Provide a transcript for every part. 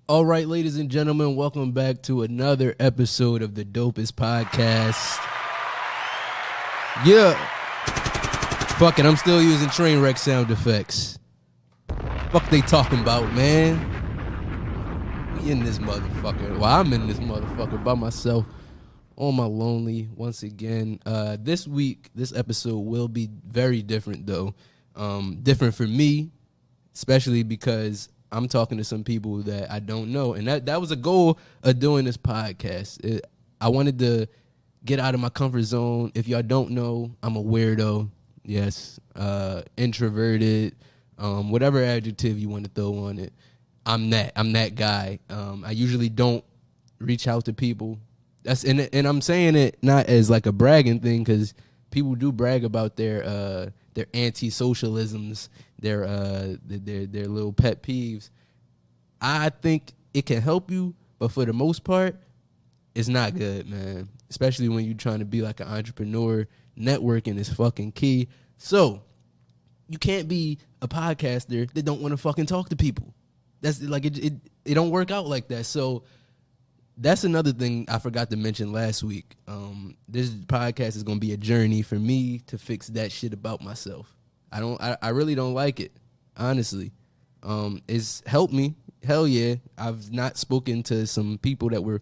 All right, ladies and gentlemen, welcome back to another episode of the Dopest podcast. Yeah. Fuck it, I'm still using train wreck sound effects. Fuck they talking about, man? We in this motherfucker. Well, I'm in this motherfucker by myself on my lonely once again. This week, this episode will be very different though. Different for me, especially because I'm talking to some people that I don't know. And that was a goal of doing this podcast. I wanted to get out of my comfort zone. If y'all don't know, I'm a weirdo. Yes. Introverted. Whatever adjective you want to throw on it. I'm that guy. I usually don't reach out to people. And I'm saying it not as like a bragging thing, because people do brag about their anti-socialisms, their little pet peeves. I think it can help you, but for the most part, it's not good, man. Especially when you're trying to be like an entrepreneur. Networking is fucking key. So you can't be a podcaster that don't want to fucking talk to people. That's like it don't work out like that. So that's another thing I forgot to mention last week. This podcast is gonna be a journey for me to fix that shit about myself. I really don't like it, honestly. It's helped me. Hell yeah. I've not spoken to some people that were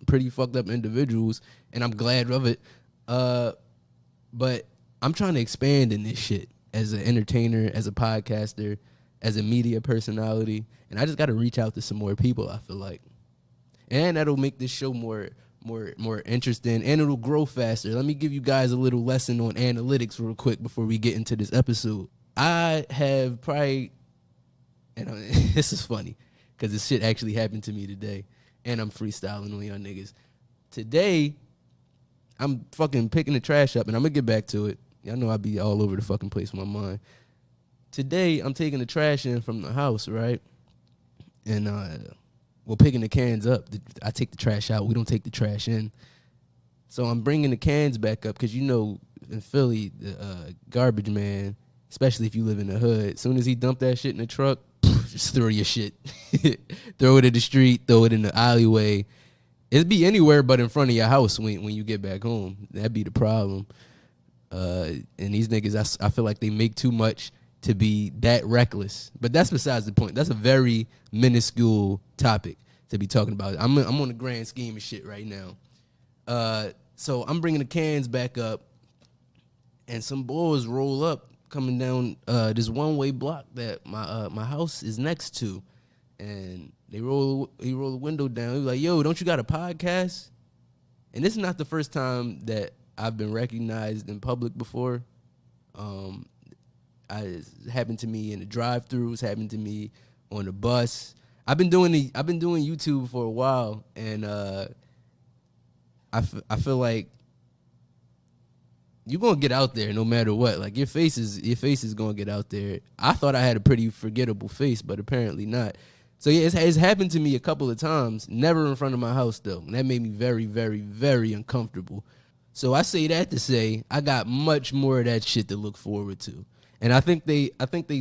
pretty fucked up individuals, and I'm glad of it. But I'm trying to expand in this shit as an entertainer, as a podcaster, as a media personality, and I just got to reach out to some more people, I feel like. And that'll make this show more interesting, and it'll grow faster. Let me give you guys a little lesson on analytics real quick before we get into this episode. I have probably, and this is funny because this shit actually happened to me today, and I'm freestyling on y'all niggas. Today, I'm fucking picking the trash up, and I'm going to get back to it. Y'all know I be all over the fucking place with my mind. Today, I'm taking the trash in from the house, right? And, we're picking the cans up. I take the trash out. We don't take the trash in. So I'm bringing the cans back up because, you know, in Philly, the garbage man, especially if you live in the hood, as soon as he dump that shit in the truck, just throw your shit. Throw it in the street, throw it in the alleyway. It'd be anywhere but in front of your house when you get back home. That'd be the problem. And these niggas, I feel like they make too much to be that reckless. But that's besides the point. That's a very minuscule topic to be talking about. I'm on the grand scheme of shit right now. So I'm bringing the cans back up, and some boys roll up coming down this one-way block that my house is next to. And he roll the window down. He was like, yo, don't you got a podcast? And this is not the first time that I've been recognized in public before. It's happened to me in the drive-throughs, happened to me on the bus. I've been doing YouTube for a while, and I feel like you're gonna get out there no matter what. Like your face is gonna get out there. I thought I had a pretty forgettable face, but apparently not. So yeah, it's happened to me a couple of times. Never in front of my house though, and that made me very, very, very uncomfortable. So I say that to say I got much more of that shit to look forward to. And I think they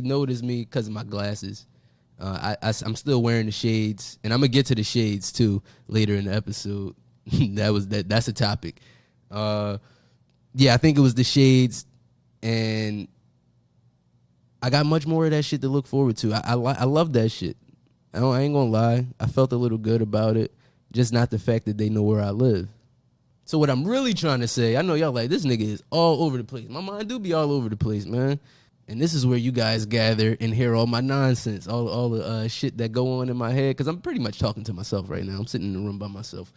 noticed me because of my glasses. I'm still wearing the shades, and I'm gonna get to the shades too later in the episode. That's a topic. Yeah, I think it was the shades, and I got much more of that shit to look forward to. I love that shit. I ain't gonna lie. I felt a little good about it, just not the fact that they know where I live. So what I'm really trying to say, I know y'all like, this nigga is all over the place. My mind do be all over the place, man. And this is where you guys gather and hear all my nonsense, all the shit that go on in my head, because I'm pretty much talking to myself right now. I'm sitting in the room by myself.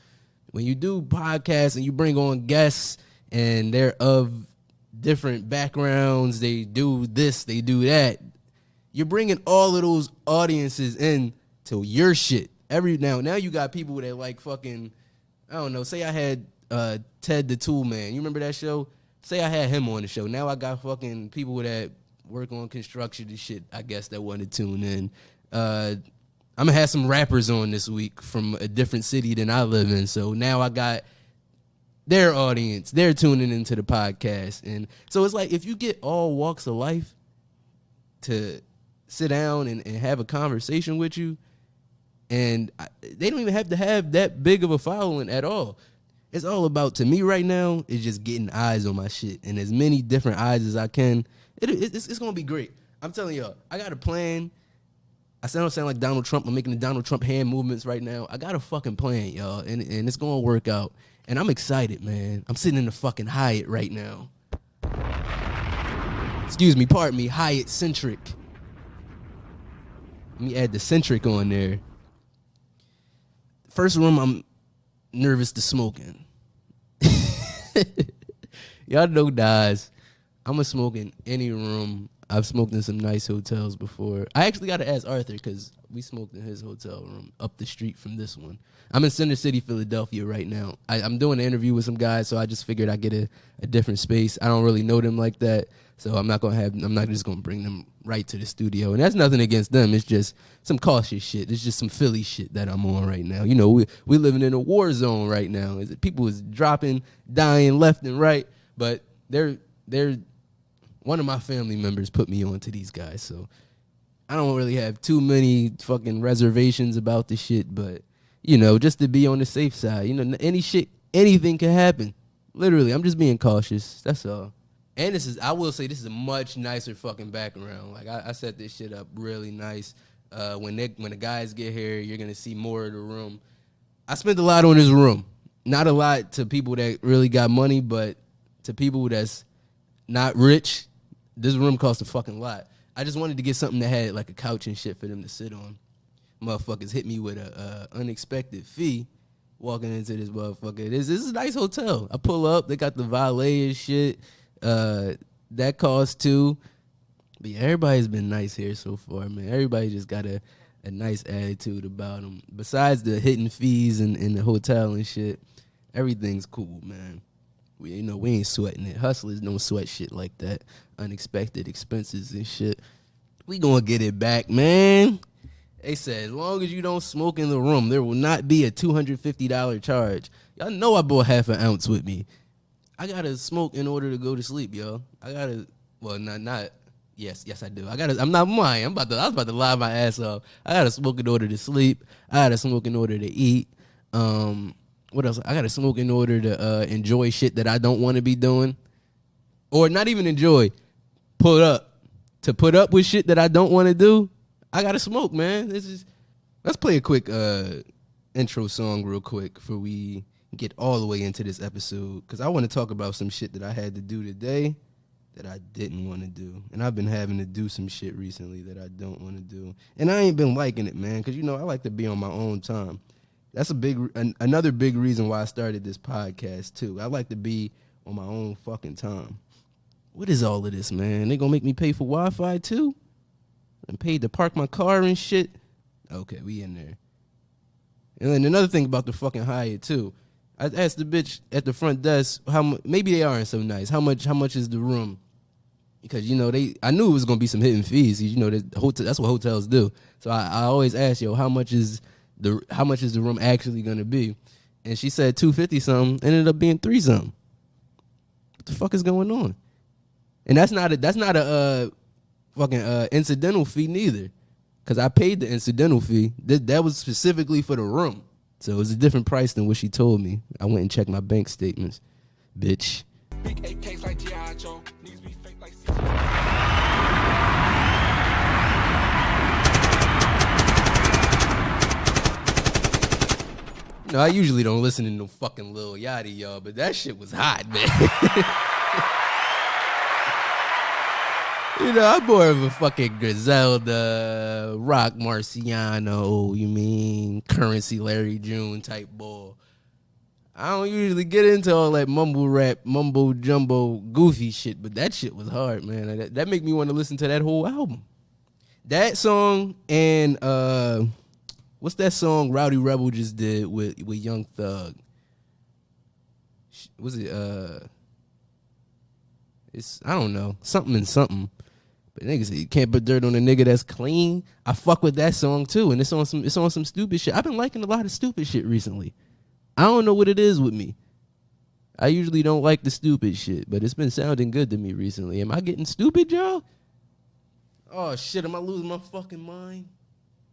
When you do podcasts and you bring on guests and they're of different backgrounds, they do this, they do that, you're bringing all of those audiences in to your shit. Now you got people that like fucking, I don't know, say I had Ted the Tool Man. You remember that show? Say I had him on the show. Now I got fucking people that work on construction and shit, I guess, that want to tune in. I'm going to have some rappers on this week from a different city than I live in. So now I got their audience. They're tuning into the podcast. And so it's like if you get all walks of life to sit down and have a conversation with you, And they don't even have to have that big of a following at all. It's all about, to me right now, is just getting eyes on my shit. And as many different eyes as I can, it's going to be great. I'm telling y'all, I got a plan. I don't sound like Donald Trump. I'm making the Donald Trump hand movements right now. I got a fucking plan, y'all, and it's going to work out. And I'm excited, man. I'm sitting in the fucking Hyatt right now. Excuse me, pardon me, Hyatt Centric. Let me add the Centric on there. First room, I'm nervous to smoking. Y'all know Nas. I'm a smoke in any room. I've smoked in some nice hotels before. I actually got to ask Arthur because we smoked in his hotel room up the street from this one. I'm in Center City, Philadelphia right now. I'm doing an interview with some guys, so I just figured I'd get a different space. I don't really know them like that, so I'm not just gonna bring them right to the studio. And that's nothing against them. It's just some cautious shit. It's just some Philly shit that I'm on right now. You know, we living in a war zone right now. People is dropping, dying left and right, but they're one of my family members put me on to these guys, so I don't really have too many fucking reservations about the shit, but, you know, just to be on the safe side. You know, anything can happen. Literally, I'm just being cautious. That's all. And I will say, this is a much nicer fucking background. Like, I set this shit up really nice. When the guys get here, you're going to see more of the room. I spent a lot on this room. Not a lot to people that really got money, but to people that's not rich, this room costs a fucking lot. I just wanted to get something that had like a couch and shit for them to sit on. Motherfuckers hit me with a unexpected fee walking into this motherfucker. This is a nice hotel. I pull up, they got the valet and shit. That costs too. But yeah, everybody's been nice here so far, man. Everybody just got a nice attitude about them. Besides the hidden fees in the hotel and shit, everything's cool, man. We ain't sweating it. Hustlers don't sweat shit like that. Unexpected expenses and shit. We gonna get it back, man. They said, as long as you don't smoke in the room, there will not be a $250 charge. Y'all know I brought half an ounce with me. I gotta smoke in order to go to sleep, yo. Yes, I do. I'm not lying. I was about to lie my ass off. I gotta smoke in order to sleep. I gotta smoke in order to eat. What else? I gotta smoke in order to enjoy shit that I don't want to be doing, or not even enjoy. To put up with shit that I don't want to do. I gotta smoke, man. Let's play a quick intro song real quick before we get all the way into this episode, because I want to talk about some shit that I had to do today that I didn't want to do, and I've been having to do some shit recently that I don't want to do, and I ain't been liking it, man, because I like to be on my own time. That's another big reason why I started this podcast, too. I like to be on my own fucking time. What is all of this, man? They gonna make me pay for Wi-Fi, too? And paid to park my car and shit? Okay, we in there. And then another thing about the fucking Hyatt, too. I asked the bitch at the front desk, maybe they aren't so nice. How much is the room? Because, I knew it was gonna be some hidden fees. That's what hotels do. So I always ask, how much is the room actually gonna be? And she said $250 something, ended up being $3 something. What the fuck is going on? And that's not a fucking incidental fee neither, because I paid the incidental fee. That was specifically for the room, so it was a different price than what she told me. I went and checked my bank statements, bitch. Big AKs like G.I. Joe, niggas be fake like No, I usually don't listen to no fucking Lil Yachty, y'all, but that shit was hot, man. I'm more of a fucking Griselda, Rock Marciano, Currency Larry June type boy. I don't usually get into all that mumble rap, mumbo jumbo, goofy shit, but that shit was hard, man. That make me want to listen to that whole album. That song and what's that song Rowdy Rebel just did with Young Thug? Was it it's, I don't know, something and something. But niggas say you can't put dirt on a nigga that's clean. I fuck with that song too, and it's on some stupid shit. I've been liking a lot of stupid shit recently. I don't know what it is with me. I usually don't like the stupid shit, but it's been sounding good to me recently. Am I getting stupid, y'all? Oh shit, am I losing my fucking mind?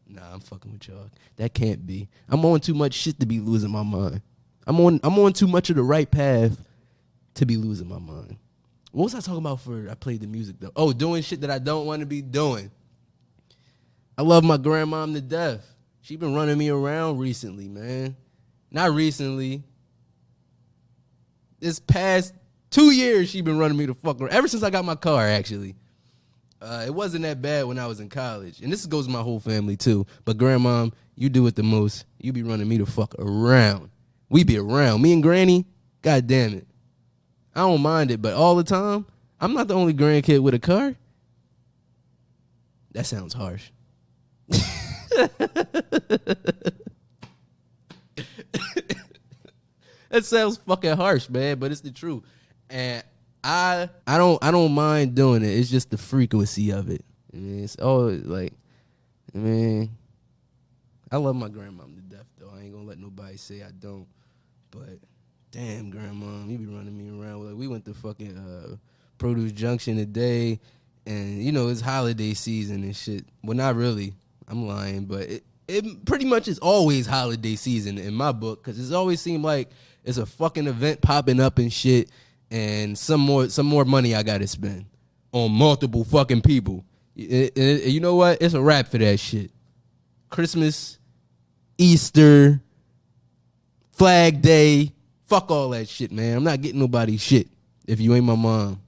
Nah, I'm fucking with y'all. That can't be. I'm on too much shit to be losing my mind. I'm on too much of the right path to be losing my mind. What was I talking about for I played the music though? Oh, doing shit that I don't want to be doing. I love my grandmom to death. She been running me around recently, man. Not recently. This past 2 years, she been running me the fuck around. Ever since I got my car, actually. It wasn't that bad when I was in college. And this goes to my whole family, too. But grandmom, you do it the most. You be running me the fuck around. We be around. Me and granny, god damn it. I don't mind it, but all the time, I'm not the only grandkid with a car. That sounds harsh. That sounds fucking harsh, man, but it's the truth. And I don't mind doing it. It's just the frequency of it. I mean, it's always like, I mean, I love my grandmom to death, though. I ain't gonna let nobody say I don't. But damn, grandmom, you be running me around. Like, we went to fucking Produce Junction today, and you know it's holiday season and shit. Well, not really. I'm lying, but it pretty much is always holiday season in my book because it's always seemed like it's a fucking event popping up and shit, and some more money I gotta spend on multiple fucking people. You know what? It's a wrap for that shit. Christmas, Easter, Flag Day, fuck all that shit, man. I'm not getting nobody shit if you ain't my mom.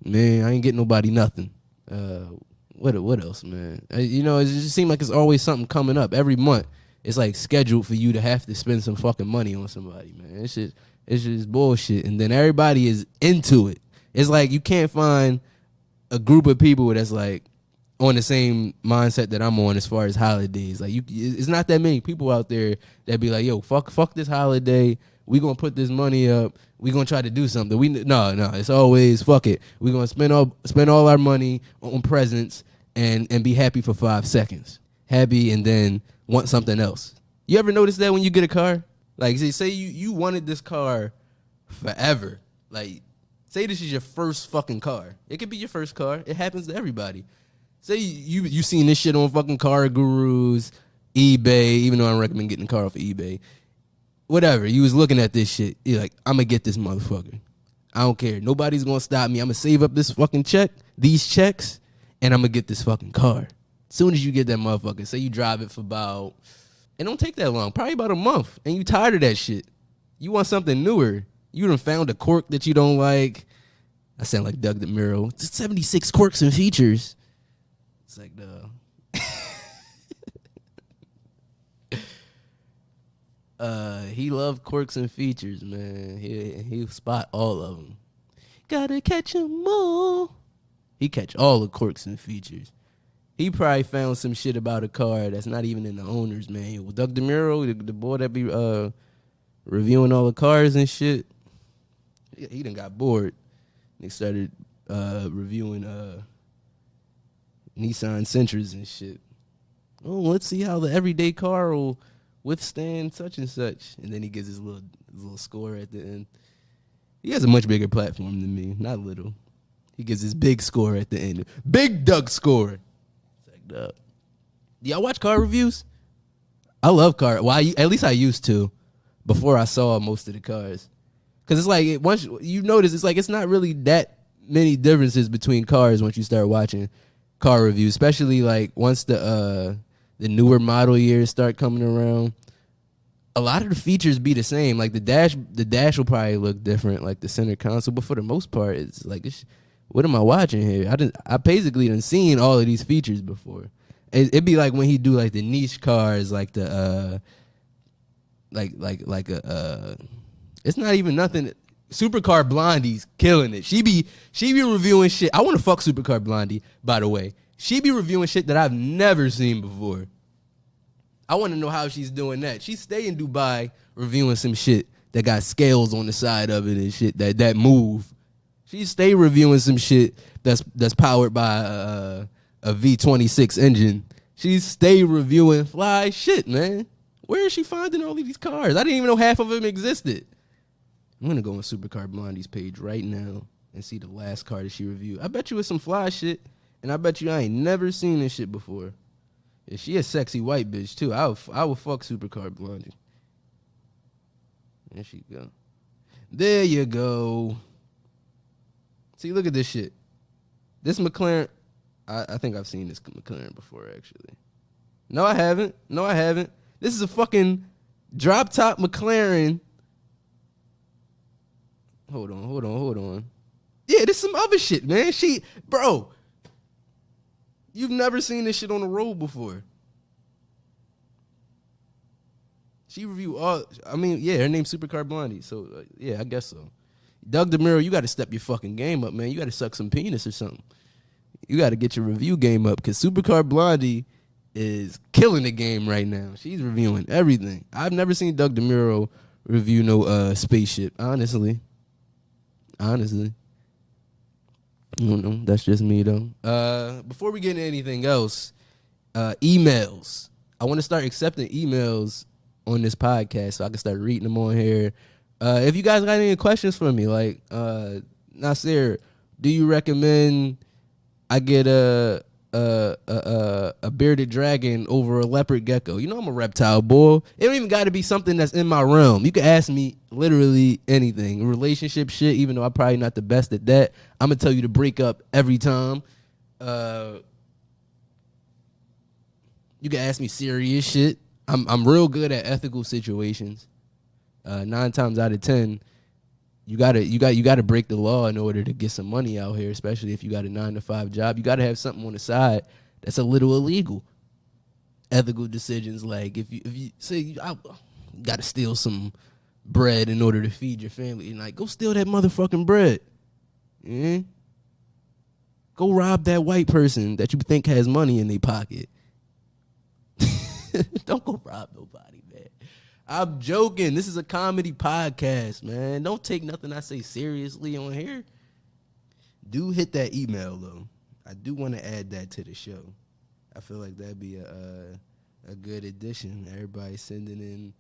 Man, I ain't getting nobody nothing. What else, man? You know, it just seems like it's always something coming up every month. It's like scheduled for you to have to spend some fucking money on somebody, man. It's just bullshit. And then everybody is into it. It's like you can't find a group of people that's like on the same mindset that I'm on as far as holidays. Like it's not that many people out there that be like, yo, fuck this holiday. We gonna put this money up. We gonna try to do something. No. It's always fuck it. We gonna spend all our money on presents and be happy for 5 seconds. Happy and then want something else. You ever notice that when you get a car? Like say you wanted this car forever. Like say this is your first fucking car. It could be your first car. It happens to everybody. Say you seen this shit on fucking Car Gurus, eBay, even though I don't recommend getting a car off of eBay. Whatever, you was looking at this shit. You're like, I'm going to get this motherfucker. I don't care. Nobody's going to stop me. I'm going to save up this fucking these checks, and I'm going to get this fucking car. As soon as you get that motherfucker, say you drive it for about, it don't take that long, probably about a month, and you tired of that shit. You want something newer. You done found a quirk that you don't like. I sound like Doug DeMuro. It's 76 quirks and features. It's like, duh. He loved quirks and features, man. He spot all of them. Gotta catch 'em all. He catch all the quirks and features. He probably found some shit about a car that's not even in the owner's manual. Doug DeMuro, the boy that be reviewing all the cars and shit, he done got bored. They started reviewing Nissan Sentras and shit. Oh, let's see how the everyday car will withstand such and such. And then he gives his little score at the end. He has a much bigger platform than me, not little. He gives his big score at the end. Big Doug score. It's like, duh. Do y'all watch car reviews? I love car. Well, at least I used to before I saw most of the cars. Because it's like, once you notice, it's like it's not really that many differences between cars once you start watching car reviews, especially like once the newer model years start coming around. A lot of the features be the same. Like the dash will probably look different, like the center console, but for the most part, it's like, what am I watching here? I basically done seen all of these features before. It'd be like when he do like the niche cars, like the it's not even nothing. Supercar Blondie's killing it. She be reviewing shit. I want to fuck Supercar Blondie, by the way. She be reviewing shit that I've never seen before. I want to know how she's doing that. She stay in Dubai reviewing some shit that got scales on the side of it and shit that move. She stay reviewing some shit that's powered by a V26 engine. She stay reviewing fly shit, man. Where is she finding all of these cars? I didn't even know half of them existed. I'm going to go on Supercar Blondie's page right now and see the last car that she reviewed. I bet you it's some fly shit, and I bet you I ain't never seen this shit before. Yeah, she a sexy white bitch too. I would fuck Supercar Blondie. There she go. There you go. See, look at this shit. This McLaren, I think I've seen this McLaren before, actually. No, I haven't. This is a fucking drop top McLaren. Hold on. Yeah, this is some other shit, man. Bro, you've never seen this shit on the road before. She reviewed all, her name's Supercar Blondie, so yeah, I guess so. Doug DeMuro, you got to step your fucking game up, man. You got to suck some penis or something. You got to get your review game up, because Supercar Blondie is killing the game right now. She's reviewing everything. I've never seen Doug DeMuro review no spaceship, honestly. I don't know. That's just me, though. Before we get into anything else, emails. I want to start accepting emails on this podcast so I can start reading them on here. If you guys got any questions for me, like, Nasir, do you recommend I get a bearded dragon over a leopard gecko? You know I'm a reptile boy. It don't even got to be something that's in my realm. You can ask me literally anything. Relationship shit, even though I'm probably not the best at that. I'm going to tell you to break up every time. You can ask me serious shit. I'm real good at ethical situations. 9 times out of 10, you gotta break the law in order to get some money out here, especially if you got a 9-to-5 job. You gotta have something on the side that's a little illegal. Ethical decisions, like if you say you gotta steal some bread in order to feed your family, and like, go steal that motherfucking bread. Yeah? Go rob that white person that you think has money in their pocket. Don't go rob nobody, man. I'm joking. This is a comedy podcast, man. Don't take nothing I say seriously on here. Do hit that email, though. I do want to add that to the show. I feel like that'd be a good addition. Everybody sending in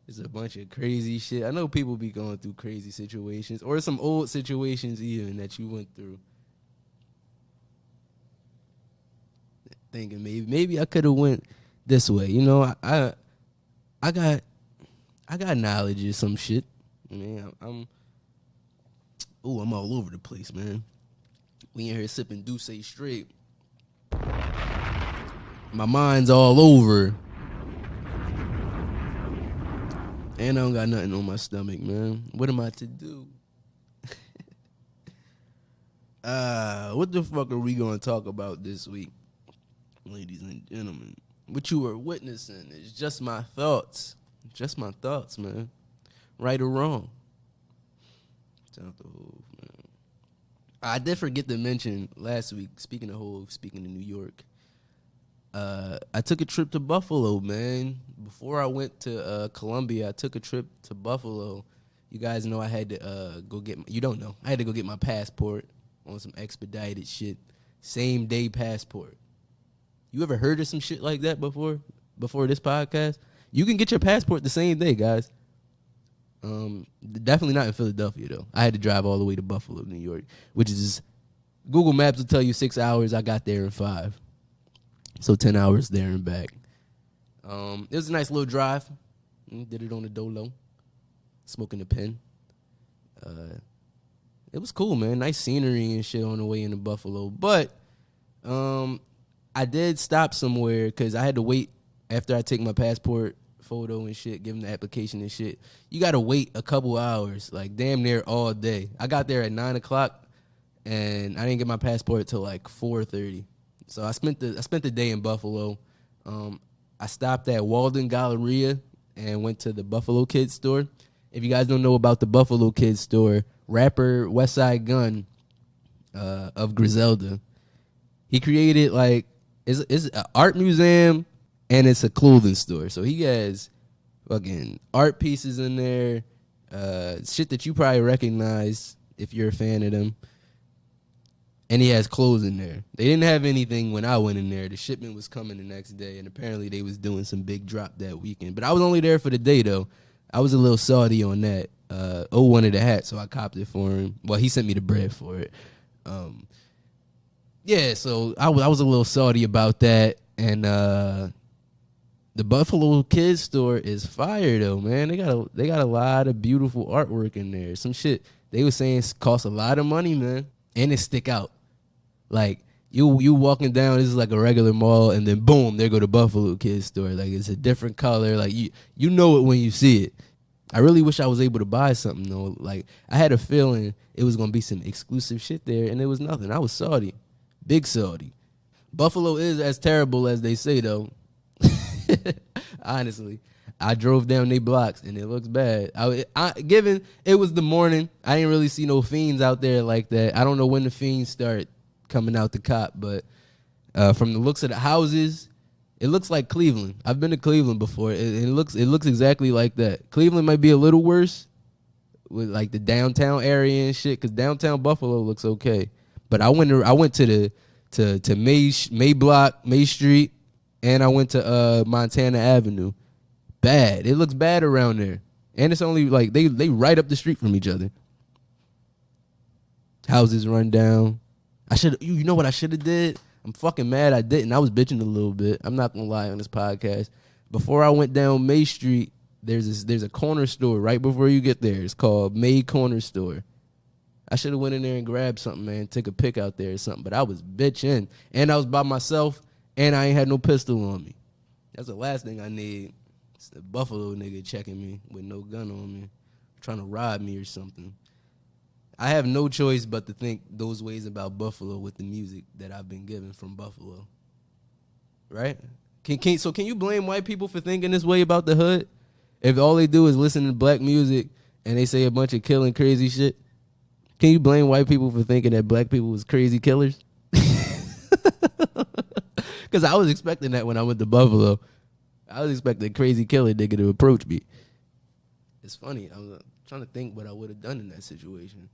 just a bunch of crazy shit. I know people be going through crazy situations, or some old situations even that you went through. Thinking maybe I could have went this way. You know, I got knowledge of some shit. Man, I'm all over the place, man. We in here sipping Douce straight. My mind's all over. And I don't got nothing on my stomach, man. What am I to do? What the fuck are we going to talk about this week? Ladies and gentlemen, what you are witnessing is just my thoughts. Just my thoughts, man. Right or wrong. Man. I did forget to mention last week, speaking of New York, I took a trip to Buffalo, man. Before I went to Colombia, I took a trip to Buffalo. You guys know I had to you don't know. I had to go get my passport on some expedited shit. Same day passport. You ever heard of some shit like that before this podcast? You can get your passport the same day, guys. Definitely not in Philadelphia, though. I had to drive all the way to Buffalo, New York, which is, Google Maps will tell you 6 hours. I got there in 5. So 10 hours there and back. It was a nice little drive. Did it on the Dolo, smoking the pen. It was cool, man. Nice scenery and shit on the way into Buffalo. But I did stop somewhere because I had to wait after I take my passport photo and shit, give them the application and shit. You got to wait a couple hours, like damn near all day. I got there at 9 o'clock, and I didn't get my passport till like 4:30. So I spent the day in Buffalo. I stopped at Walden Galleria and went to the Buffalo Kids store. If you guys don't know about the Buffalo Kids store, rapper Westside Gunn of Griselda, he created like it's an art museum and it's a clothing store. So he has fucking art pieces in there, shit that you probably recognize if you're a fan of them. And he has clothes in there. They didn't have anything when I went in there. The shipment was coming the next day, and apparently they was doing some big drop that weekend. But I was only there for the day, though. I was a little salty on that. Wanted a hat, so I copped it for him. Well, he sent me the bread for it. Yeah, so I was a little salty about that. And the Buffalo Kids store is fire though, man. They got a lot of beautiful artwork in there. Some shit they were saying costs a lot of money, man, and it stick out. Like you walking down, this is like a regular mall, and then boom, there go the Buffalo Kids store. Like it's a different color. Like you know it when you see it. I really wish I was able to buy something though. Like I had a feeling it was gonna be some exclusive shit there, and it was nothing. I was salty, big salty. Buffalo is as terrible as they say though. Honestly, I drove down they blocks and it looks bad. Given it was the morning, I didn't really see no fiends out there like that. I don't know when the fiends start coming out the cop, but from the looks of the houses, it looks like Cleveland. I've been to Cleveland before. It looks exactly like that. Cleveland might be a little worse with like the downtown area and shit, because downtown Buffalo looks okay. But I went to May Block, May Street, and I went to Montana Avenue. Bad. It looks bad around there. And it's only like they right up the street from each other. Houses run down. You know what I should have did? I'm fucking mad I didn't. I was bitching a little bit. I'm not gonna lie on this podcast. Before I went down May Street, there's a corner store right before you get there. It's called May Corner Store. I should have went in there and grabbed something, man. Took a pic out there or something. But I was bitching. And I was by myself. And I ain't had no pistol on me. That's the last thing I need. It's the Buffalo nigga checking me with no gun on me, trying to rob me or something. I have no choice but to think those ways about Buffalo with the music that I've been given from Buffalo. Right? So can you blame white people for thinking this way about the hood? If all they do is listen to black music and they say a bunch of killing crazy shit, can you blame white people for thinking that black people was crazy killers? Because I was expecting that when I went to Buffalo. I was expecting a crazy killer nigga to approach me. It's funny. I was trying to think what I would have done in that situation.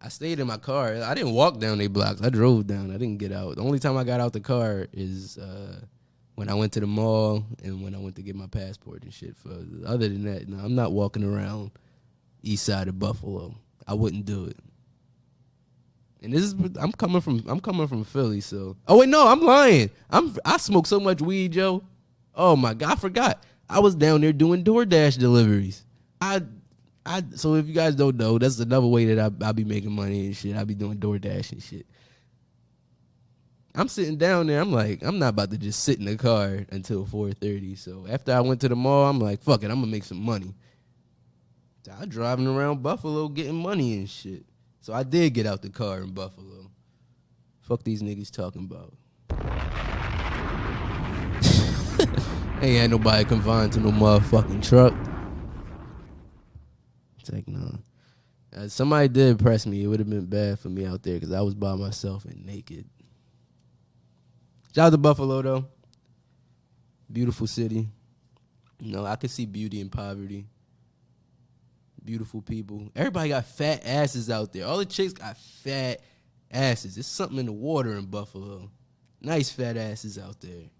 I stayed in my car. I didn't walk down they blocks. I drove down. I didn't get out. The only time I got out the car is when I went to the mall and when I went to get my passport and shit. Other than that, no, I'm not walking around east side of Buffalo. I wouldn't do it. And I'm coming from Philly, so. Oh wait, no, I'm lying. I smoke so much weed, Joe. Oh my God, I forgot. I was down there doing DoorDash deliveries. So if you guys don't know, that's another way that I be making money and shit. I be doing DoorDash and shit. I'm sitting down there. I'm like, I'm not about to just sit in the car until 4:30. So after I went to the mall, I'm like, fuck it, I'm gonna make some money. So I'm driving around Buffalo getting money and shit. So I did get out the car in Buffalo. Fuck these niggas talking about. Ain't had nobody confined to no motherfucking truck. It's like, no. Somebody did press me. It would have been bad for me out there because I was by myself and naked. Shout out to Buffalo, though. Beautiful city. You know, I could see beauty in poverty. Beautiful people. Everybody got fat asses out there. All the chicks got fat asses. There's something in the water in Buffalo. Nice fat asses out there.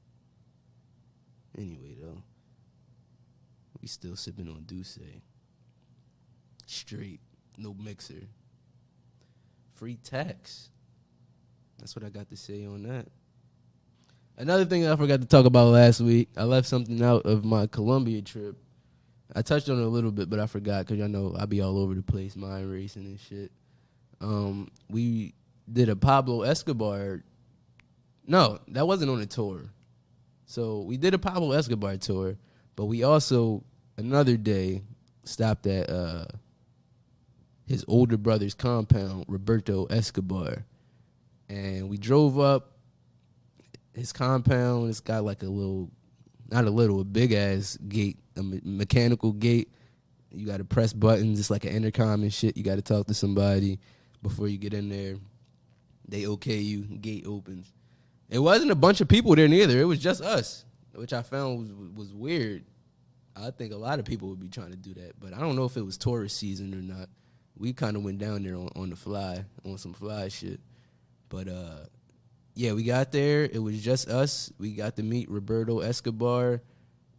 Anyway, though, we still sipping on Douce. Straight. No mixer. Free tax. That's what I got to say on that. Another thing I forgot to talk about last week, I left something out of my Colombia trip. I touched on it a little bit, but I forgot because y'all know I be all over the place, mind racing and shit. We did a Pablo Escobar. No, that wasn't on a tour. So we did a Pablo Escobar tour, but we also, another day, stopped at his older brother's compound, Roberto Escobar. And we drove up his compound. It's got like a big-ass gate, a mechanical gate. You got to press buttons. It's like an intercom and shit. You got to talk to somebody before you get in there. They okay you. Gate opens. It wasn't a bunch of people there neither. It was just us, which I found was weird. I think a lot of people would be trying to do that, but I don't know if it was tourist season or not. We kind of went down there on the fly, on some fly shit. But, yeah, we got there. It was just us. We got to meet Roberto Escobar.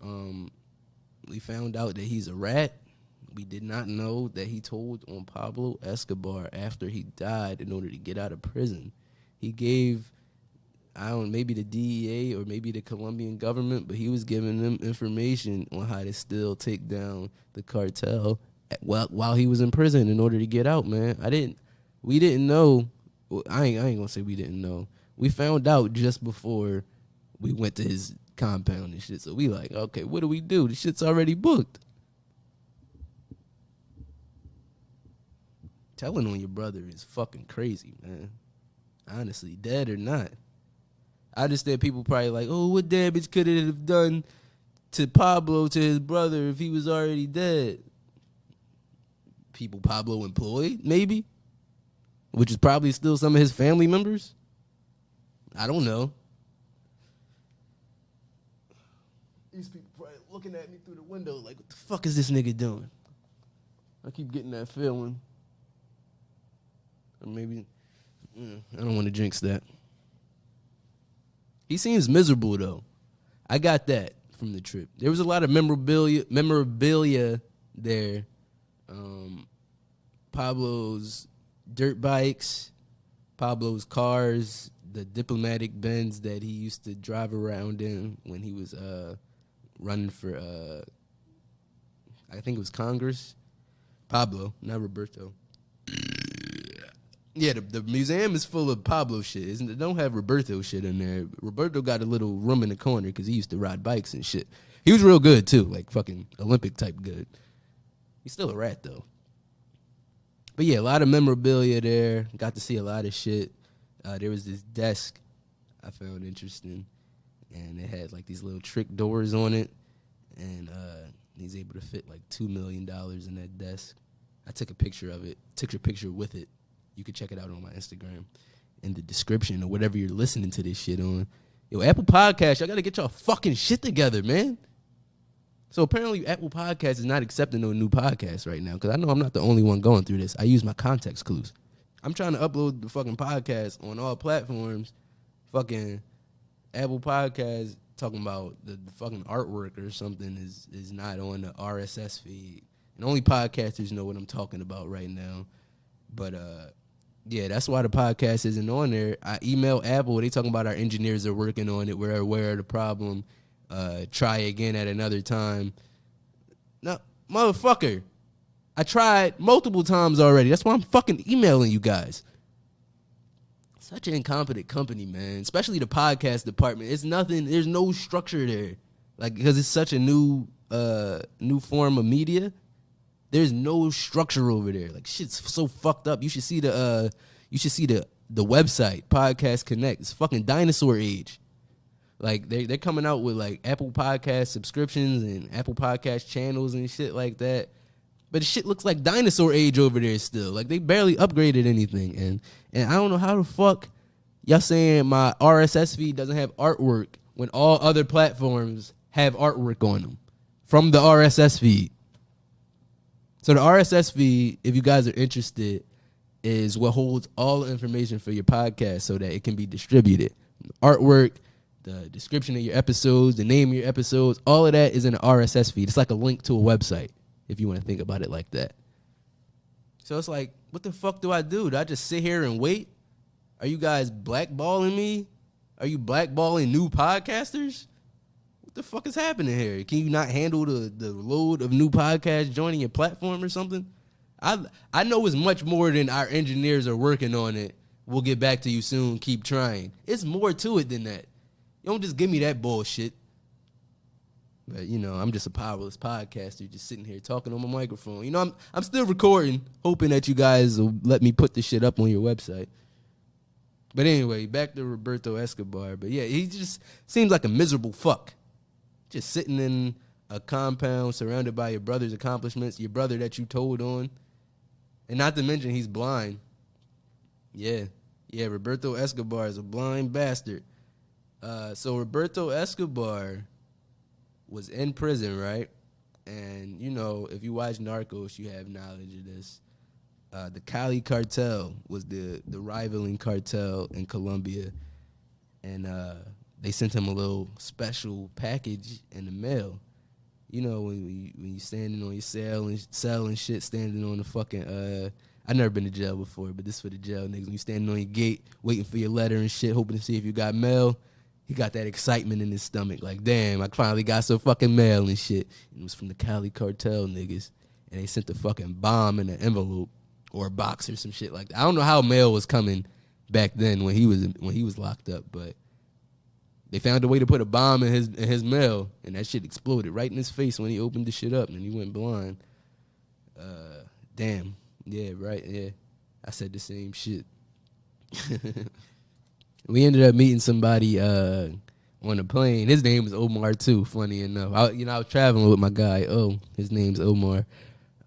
We found out that he's a rat. We did not know that he told on Pablo Escobar after he died in order to get out of prison. He gave, I don't, maybe the DEA or maybe the Colombian government, but he was giving them information on how to still take down the cartel while he was in prison in order to get out, man. We didn't know. Well, I ain't gonna say we didn't know. We found out just before we went to his compound and shit. So we like, okay, what do we do? The shit's already booked. Telling on your brother is fucking crazy, man. Honestly, dead or not. I understand people probably like, oh, what damage could it have done to Pablo, to his brother, if he was already dead? People Pablo employed, maybe? Which is probably still some of his family members? I don't know. These people probably looking at me through the window like, what the fuck is this nigga doing? I keep getting that feeling. Or maybe, I don't want to jinx that. He seems miserable, though. I got that from the trip. There was a lot of memorabilia there. Pablo's dirt bikes, Pablo's cars, the diplomatic Benz that he used to drive around in when he was running for, I think it was Congress. Pablo, not Roberto. Yeah, the museum is full of Pablo shit. Isn't it? Don't have Roberto shit in there. Roberto got a little room in the corner because he used to ride bikes and shit. He was real good, too, like fucking Olympic type good. He's still a rat, though. But yeah, a lot of memorabilia there. Got to see a lot of shit. There was this desk I found interesting, and it had like these little trick doors on it, and he's able to fit like $2 million in that desk. I took a picture of it, took your picture with it. You can check it out on my Instagram in the description or whatever you're listening to this shit on. Yo, Apple Podcasts, y'all got to get y'all fucking shit together, man. So apparently Apple Podcasts is not accepting no new podcasts right now because I know I'm not the only one going through this. I use my context clues. I'm trying to upload the fucking podcast on all platforms. Fucking Apple Podcasts talking about the fucking artwork or something is not on the RSS feed. And only podcasters know what I'm talking about right now. But, yeah, that's why the podcast isn't on there. I emailed Apple. They talking about our engineers are working on it. We're aware of the problem. Try again at another time. No, motherfucker. I tried multiple times already. That's why I'm fucking emailing you guys. Such an incompetent company, man. Especially the podcast department. It's nothing. There's no structure there. Like, because it's such a new form of media. There's no structure over there. Like, shit's so fucked up. You should see the website, Podcast Connect. It's fucking dinosaur age. Like, they're coming out with, like, Apple Podcast subscriptions and Apple Podcast channels and shit like that. But the shit looks like dinosaur age over there still. Like, they barely upgraded anything. And I don't know how the fuck y'all saying my RSS feed doesn't have artwork when all other platforms have artwork on them from the RSS feed. So the RSS feed, if you guys are interested, is what holds all the information for your podcast so that it can be distributed. Artwork, the description of your episodes, the name of your episodes, all of that is in the RSS feed. It's like a link to a website, if you want to think about it like that. So it's like, what the fuck do? Do I just sit here and wait? Are you guys blackballing me? Are you blackballing new podcasters? What the fuck is happening here? Can you not handle the load of new podcasts joining your platform or something? I know it's much more than our engineers are working on it. We'll get back to you soon. Keep trying. It's more to it than that. You don't just give me that bullshit. But, you know, I'm just a powerless podcaster just sitting here talking on my microphone. You know, I'm still recording, hoping that you guys will let me put this shit up on your website. But anyway, back to Roberto Escobar. But, yeah, he just seems like a miserable fuck. Just sitting in a compound surrounded by your brother's accomplishments, your brother that you told on. And not to mention he's blind. Yeah, Roberto Escobar is a blind bastard. So Roberto Escobar was in prison, right? And, you know, if you watch Narcos, you have knowledge of this. The Cali cartel was the rivaling cartel in Colombia. And they sent him a little special package in the mail. You know, when you standing on your cell and shit, standing on the fucking I never been to jail before, but this for the jail niggas. When you standing on your gate, waiting for your letter and shit, hoping to see if you got mail, he got that excitement in his stomach. Like, damn, I finally got some fucking mail and shit. And it was from the Cali cartel niggas. And they sent the fucking bomb in an envelope or a box or some shit like that. I don't know how mail was coming back then when he was locked up, but they found a way to put a bomb in his mail, and that shit exploded right in his face when he opened the shit up, and he went blind. Damn. Yeah, right, yeah. I said the same shit. We ended up meeting somebody on the plane. His name was Omar, too, funny enough. I was traveling with my guy. Oh, his name's Omar.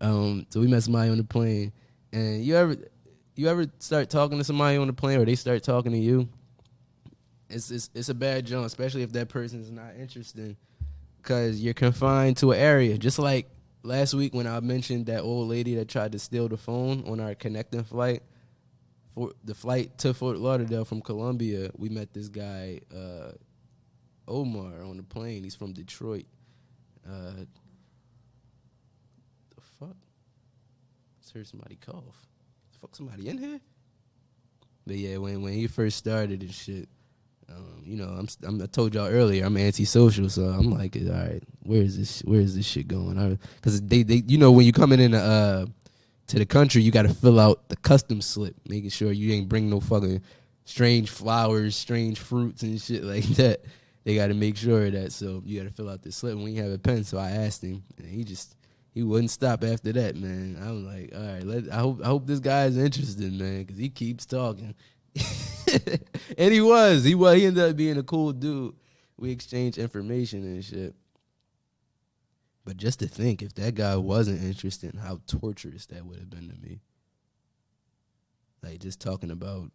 So we met somebody on the plane. And you ever start talking to somebody on the plane or they start talking to you? It's a bad joke, especially if that person is not interested, because you're confined to an area. Just like last week when I mentioned that old lady that tried to steal the phone on our connecting flight, for the flight to Fort Lauderdale from Colombia, we met this guy, Omar, on the plane. He's from Detroit. The fuck? Just heard somebody cough. Fuck, somebody in here? But yeah, when he first started and shit, I told y'all earlier, I'm antisocial, so I'm like, all right, where is this shit going? Because they when you coming in to the country, you got to fill out the custom slip, making sure you ain't bring no fucking strange flowers, strange fruits and shit like that. They got to make sure of that, so you got to fill out this slip when you have a pen. So I asked him, and he wouldn't stop after that, man. I was like, all right, I hope this guy is interested, man, because he keeps talking. And he ended up being a cool dude. We exchanged information and shit. But just to think, if that guy wasn't interested, how torturous that would have been to me. Like, just talking about,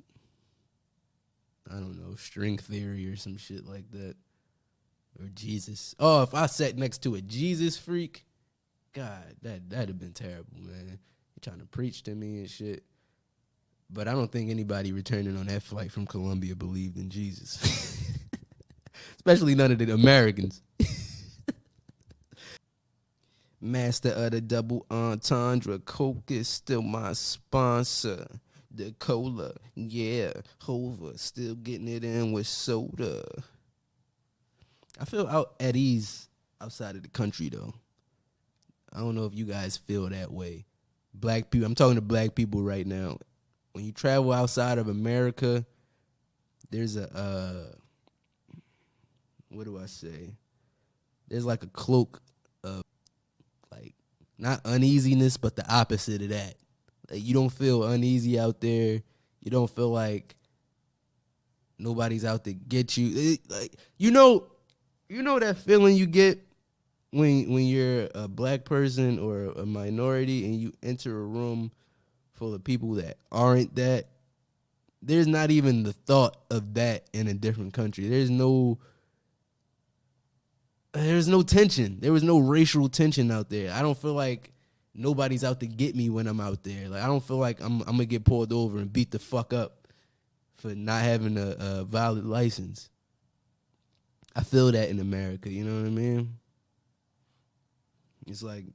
I don't know, string theory or some shit like that. Or Jesus. Oh, if I sat next to a Jesus freak, God, that'd have been terrible, man. He trying to preach to me and shit. But I don't think anybody returning on that flight from Colombia believed in Jesus. Especially none of the Americans. Master of the double entendre, Coke is still my sponsor. The cola, yeah, Hova, still getting it in with soda. I feel out at ease outside of the country, though. I don't know if you guys feel that way. Black people, I'm talking to black people right now. When you travel outside of America, there's a, what do I say? There's like a cloak of, like, not uneasiness, but the opposite of that. Like, you don't feel uneasy out there. You don't feel like nobody's out to get you. You know that feeling you get when you're a black person or a minority and you enter a room full of people that aren't that. There's not even the thought of that in a different country. There's no tension. There was no racial tension out there. I don't feel like nobody's out to get me when I'm out there. Like, I don't feel like I'm gonna get pulled over and beat the fuck up for not having a valid license. I feel that in America, you know what I mean? It's like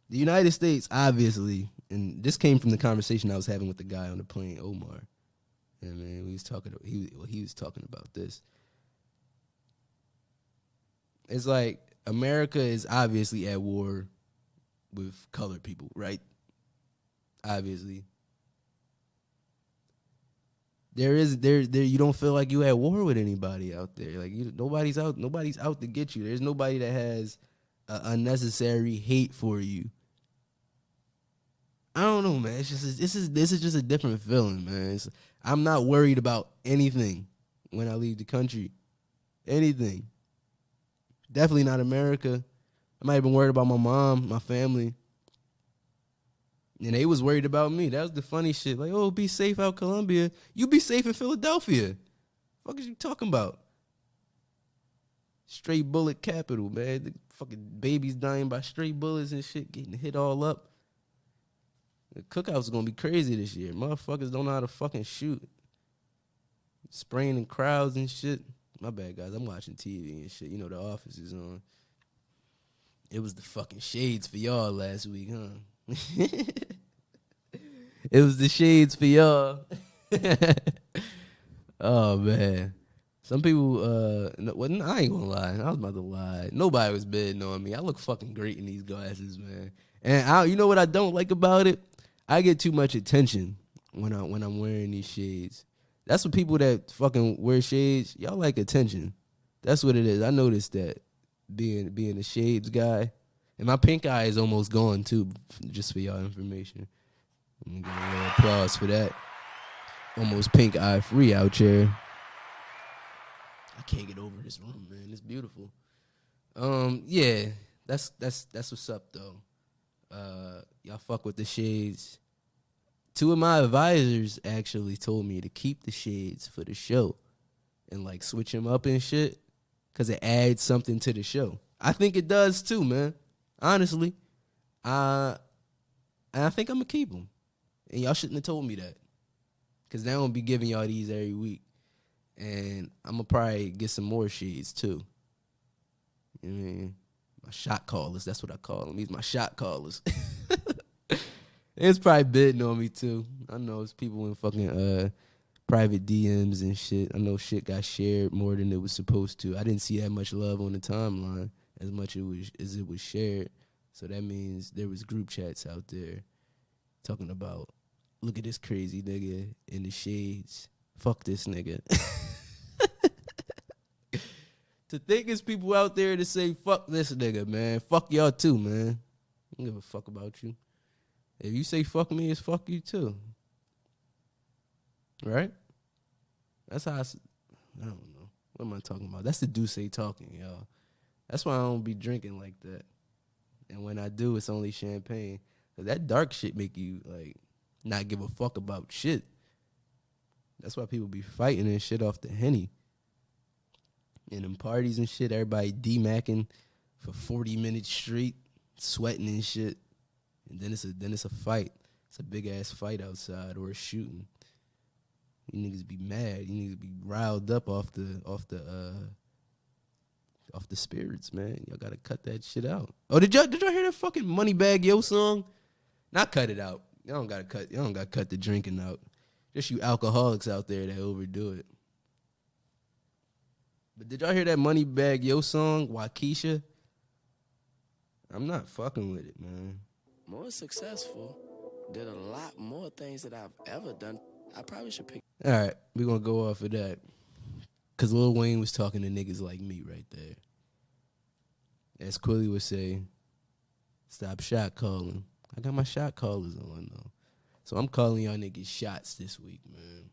the United States, obviously, and this came from the conversation I was having with the guy on the plane, Omar. And man, he was talking about this. It's like America is obviously at war with colored people, right? Obviously. You don't feel like you at war with anybody out there. Like, nobody's out to get you. There's nobody that has unnecessary hate for you. I don't know, man. It's just this is just a different feeling, man. I'm not worried about anything when I leave the country. Anything. Definitely not America. I might have been worried about my mom, my family. And they was worried about me. That was the funny shit. Like, oh, be safe out Colombia. You be safe in Philadelphia. What is you talking about? Straight bullet capital, man. The fucking babies dying by straight bullets and shit, getting hit all up. The cookouts is gonna be crazy this year. Motherfuckers don't know how to fucking shoot. Spraying in crowds and shit. My bad, guys. I'm watching TV and shit. You know, The Office is on. It was the fucking shades for y'all last week, huh? It was the shades for y'all. Oh man. Some people, I ain't gonna lie. I was about to lie. Nobody was bidding on me. I look fucking great in these glasses, man. And you know what I don't like about it? I get too much attention when I'm wearing these shades. That's what people that fucking wear shades, y'all like attention. That's what it is. I noticed that being a shades guy. And my pink eye is almost gone too, just for y'all information. I'm gonna give a little applause for that. Almost pink eye free out here. I can't get over this room, man. It's beautiful. Yeah, that's what's up though. Y'all fuck with the shades. Two of my advisors actually told me to keep the shades for the show and like switch them up and shit, cause it adds something to the show. I think it does too, man. Honestly, I think I'm gonna keep them, and y'all shouldn't have told me that, cause they don't be giving y'all these every week. And I'm going to probably get some more shades, too. You know what I mean? My shot callers. That's what I call them. These my shot callers. It's probably bidding on me, too. I know it's people in fucking private DMs and shit. I know shit got shared more than it was supposed to. I didn't see that much love on the timeline as much as it was shared. So that means there was group chats out there talking about, look at this crazy nigga in the shades. Fuck this nigga. To think it's people out there to say, fuck this nigga, man. Fuck y'all too, man. I don't give a fuck about you. If you say fuck me, it's fuck you too. Right? That's how I don't know. What am I talking about? That's the Duce talking, y'all. That's why I don't be drinking like that. And when I do, it's only champagne. 'Cause that dark shit make you, like, not give a fuck about shit. That's why people be fighting and shit off the Henny. In them parties and shit, everybody D-macking for 40 minutes straight, sweating and shit. And then it's a fight. It's a big-ass fight outside or a shooting. You niggas be mad. You niggas be riled up off the spirits, man. Y'all gotta cut that shit out. Oh, did y'all hear that fucking Moneybagg Yo song? Not cut it out. Y'all don't gotta cut the drinking out. Just you alcoholics out there that overdo it. But did y'all hear that Moneybagg Yo song, Waukesha? I'm not fucking with it, man. More successful, did a lot more things that I've ever done. I probably should pick. All right, we're going to go off of that. Because Lil Wayne was talking to niggas like me right there. As Quilly would say, stop shot calling. I got my shot callers on, though. So I'm calling y'all niggas shots this week, man.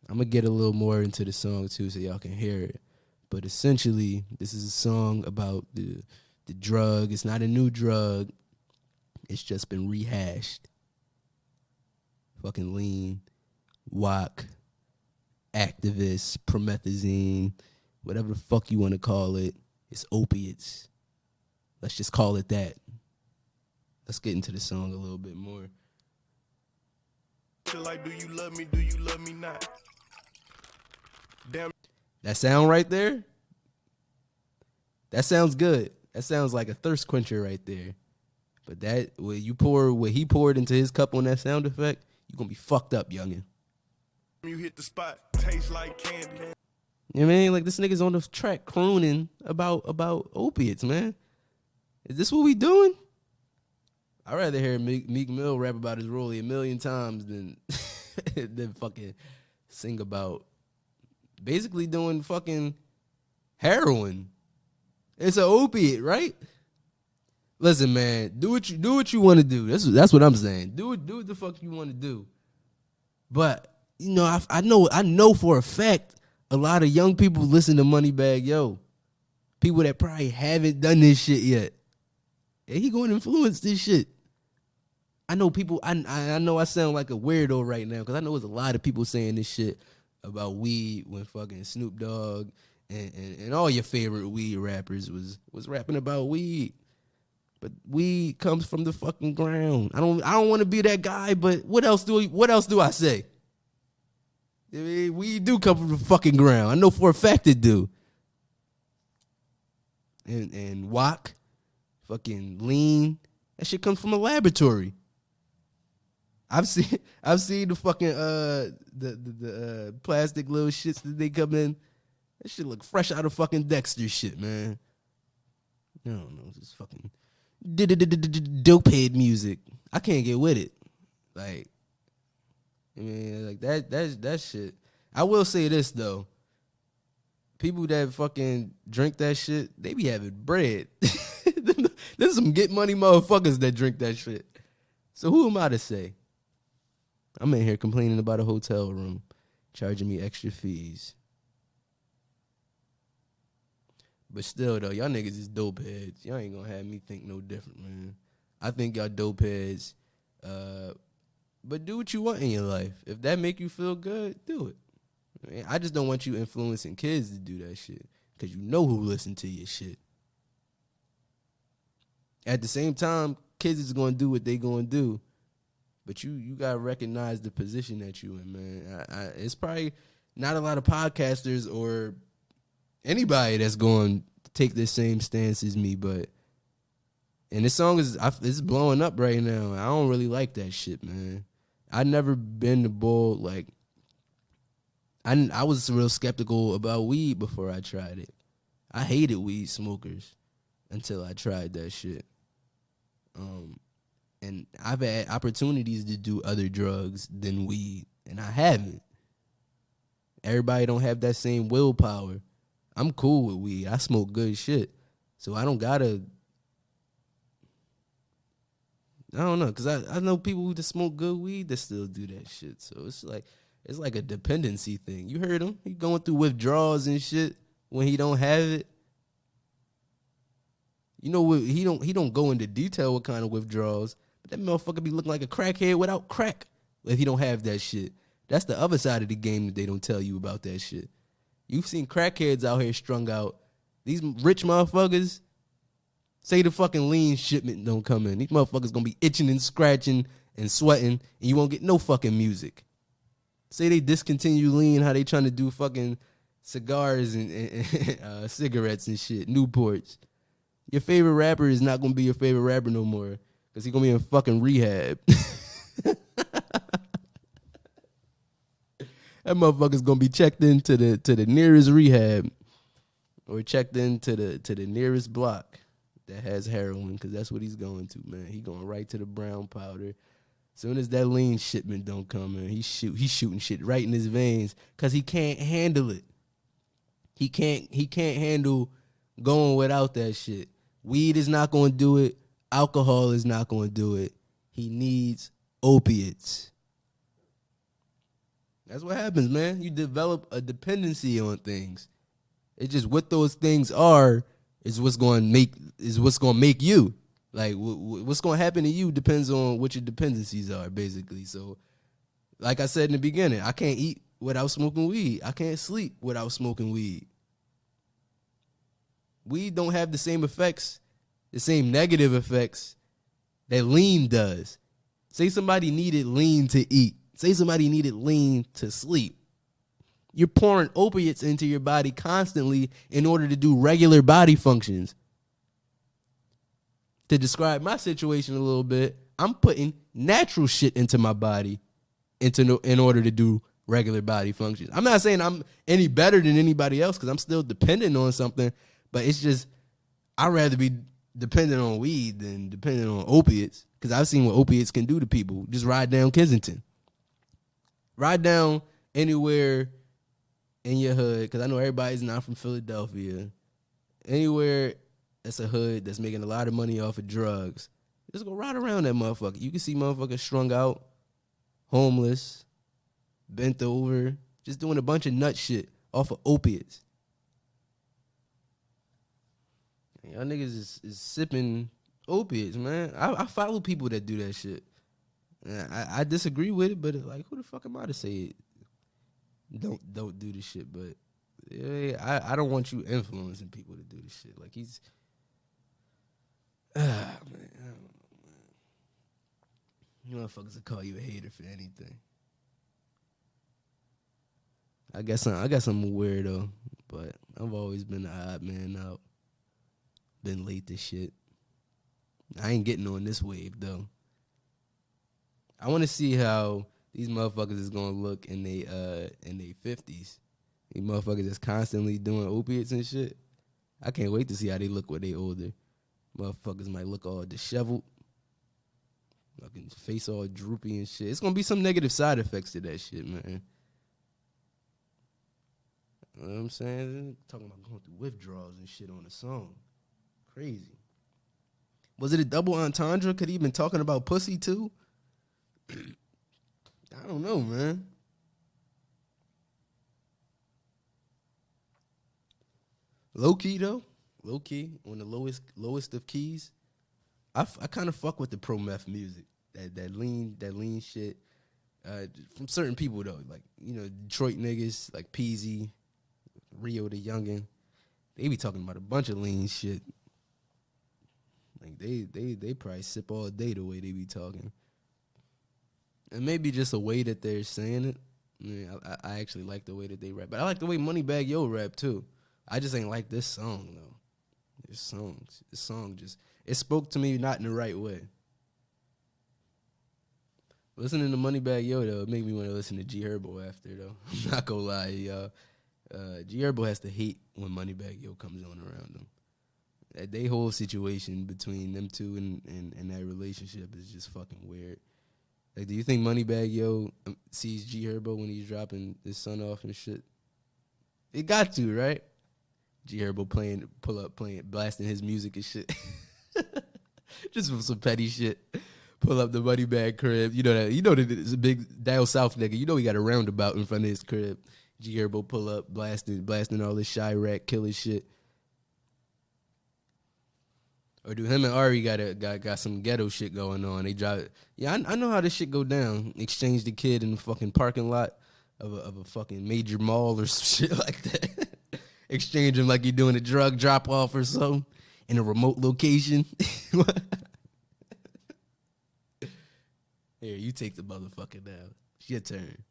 I'm going to get a little more into the song, too, so y'all can hear it. But essentially, this is a song about the drug. It's not a new drug. It's just been rehashed. Fucking lean, wok, activists, promethazine, whatever the fuck you want to call it. It's opiates. Let's just call it that. Let's get into the song a little bit more. Like, do you love me? Do you love me not? Damn. That sound right there? That sounds good. That sounds like a thirst quencher right there. But that, when you pour what he poured into his cup on that sound effect, you're going to be fucked up, youngin'. You hit the spot, tastes like candy. You know what I mean? Like, this nigga's on the track crooning about opiates, man. Is this what we doing? I'd rather hear Meek Mill rap about his rollie a million times than fucking sing about basically doing fucking heroin. It's an opiate, right? Listen, man, do what you want to do. That's what I'm saying. Do what the fuck you want to do. But you know, I know for a fact a lot of young people listen to Moneybagg Yo. People that probably haven't done this shit yet. And he going to influence this shit. I know people, I know I sound like a weirdo right now because I know there's a lot of people saying this shit about weed when fucking Snoop Dogg and all your favorite weed rappers was rapping about weed. But weed comes from the fucking ground. I don't want to be that guy, but what else do I say? I mean, weed do come from the fucking ground. I know for a fact it do. And wok, fucking lean, that shit comes from a laboratory. I've seen the fucking the plastic little shits that they come in. That shit look fresh out of fucking Dexter shit, man. I don't know, just fucking dope head music. I can't get with it. Like, I mean, like that shit. I will say this though. People that fucking drink that shit, they be having bread. There's some get money motherfuckers that drink that shit. So who am I to say? I'm in here complaining about a hotel room, charging me extra fees. But still, though, y'all niggas is dope heads. Y'all ain't gonna have me think no different, man. I think y'all dope heads. But do what you want in your life. If that make you feel good, do it. I just don't want you influencing kids to do that shit. Because you know who listen to your shit. At the same time, kids is gonna do what they gonna do. But you gotta recognize the position that you in, man. It's probably not a lot of podcasters or anybody that's going to take the same stance as me, and this song it's blowing up right now. I don't really like that shit, man. I never been the bull. Like, I was real skeptical about weed before I tried it. I hated weed smokers until I tried that shit. And I've had opportunities to do other drugs than weed, and I haven't. Everybody don't have that same willpower. I'm cool with weed. I smoke good shit. So I don't gotta, I don't know, because I know people who just smoke good weed that still do that shit. So it's like a dependency thing. You heard him. He going through withdrawals and shit when he don't have it. You know what? He don't go into detail what kind of withdrawals, but that motherfucker be looking like a crackhead without crack if he don't have that shit. That's the other side of the game that they don't tell you about that shit. You've seen crackheads out here strung out. These rich motherfuckers, say the fucking lean shipment don't come in. These motherfuckers gonna be itching and scratching and sweating, and you won't get no fucking music. Say they discontinue lean, how they trying to do fucking cigars and cigarettes and shit, Newports. Your favorite rapper is not gonna be your favorite rapper no more because he gonna be in fucking rehab. That motherfucker's gonna be checked into the nearest rehab, or checked into the nearest block that has heroin, because that's what he's going to, man. He going right to the brown powder. Soon as that lean shipment don't come in, he's shooting shit right in his veins because he can't handle it. He can't handle going without that shit. Weed is not going to do it. Alcohol is not going to do it. He needs opiates. That's what happens, man. You develop a dependency on things. It's just what those things are is what's going to make you. Like, what's going to happen to you depends on what your dependencies are, basically. So, like I said in the beginning, I can't eat without smoking weed. I can't sleep without smoking weed. Weed don't have the same effects, the same negative effects that lean does. Say somebody needed lean to eat. Say somebody needed lean to sleep. You're pouring opiates into your body constantly in order to do regular body functions. To describe my situation a little bit, I'm putting natural shit into my body in order to do regular body functions. I'm not saying I'm any better than anybody else because I'm still dependent on something, but it's just I'd rather be dependent on weed than dependent on opiates, because I've seen what opiates can do to people. Just ride down Kensington. Ride down anywhere in your hood, because I know everybody's not from Philadelphia. Anywhere that's a hood that's making a lot of money off of drugs, just go ride around that motherfucker. You can see motherfuckers strung out, homeless, bent over, just doing a bunch of nut shit off of opiates. Y'all niggas is sipping opiates, man. I follow people that do that shit. I disagree with it, but like, who the fuck am I to say don't do this shit? But yeah, I don't want you influencing people to do this shit. Like, he's man, I don't know, man. You motherfuckers will call you a hater for anything. I guess I'm a weirdo, but I've always been the odd man out. Been late to shit. I ain't getting on this wave though. I want to see how these motherfuckers is gonna look in they 50s. These motherfuckers that's constantly doing opiates and shit. I can't wait to see how they look when they older. Motherfuckers might look all disheveled, fucking face all droopy and shit. It's gonna be some negative side effects to that shit, man. You know what I'm saying? Talking about going through withdrawals and shit on a song. Crazy. Was it a double entendre? Could he been talking about pussy too? I don't know, man. Low key though, low key on the lowest of keys. I kind of fuck with the pro meth music, that lean shit. From certain people though, like Detroit niggas like Peasy, Rio the Youngin. They be talking about a bunch of lean shit. Like they probably sip all day the way they be talking. And maybe just a way that they're saying it. I actually like the way that they rap. But I like the way Moneybagg Yo rap, too. I just ain't like this song, though. This song just, it spoke to me not in the right way. Listening to Moneybagg Yo, though, it made me want to listen to G Herbo after, though. I'm not gonna lie, y'all. G Herbo has to hate when Moneybagg Yo comes on around him. That whole situation between them two and that relationship is just fucking weird. Like, do you think Moneybagg Yo sees G Herbo when he's dropping his son off and shit? It got to, right? G Herbo playing, blasting his music and shit. Just for some petty shit. Pull up the Moneybagg crib. You know that it's a big down south nigga. You know he got a roundabout in front of his crib. G Herbo pull up, blasting all this Chirac killer shit. Or do him and Ari got some ghetto shit going on? They drive. Yeah, I know how this shit go down. Exchange the kid in the fucking parking lot of a fucking major mall or some shit like that. Exchange him like you're doing a drug drop off or something in a remote location. Here, you take the motherfucker down. It's your turn.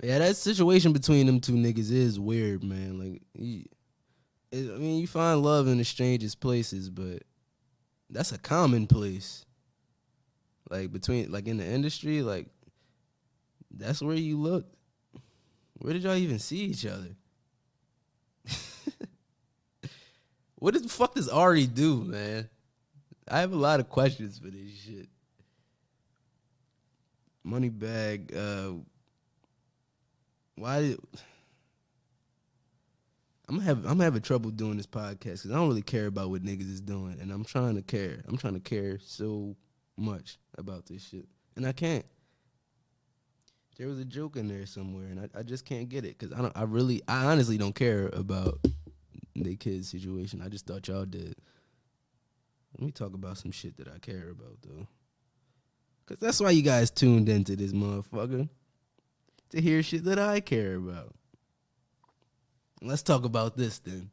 Yeah, that situation between them two niggas is weird, man. Like, you find love in the strangest places, but that's a commonplace. Like, in the industry, like, that's where you look. Where did y'all even see each other? What the fuck does Ari do, man? I have a lot of questions for this shit. Moneybagg, why? I'm having trouble doing this podcast because I don't really care about what niggas is doing, and I'm trying to care. I'm trying to care so much about this shit, and I can't. There was a joke in there somewhere, and I just can't get it because I honestly don't care about the kid's situation. I just thought y'all did. Let me talk about some shit that I care about though, because that's why you guys tuned into this motherfucker, to hear shit that I care about. Let's talk about this then.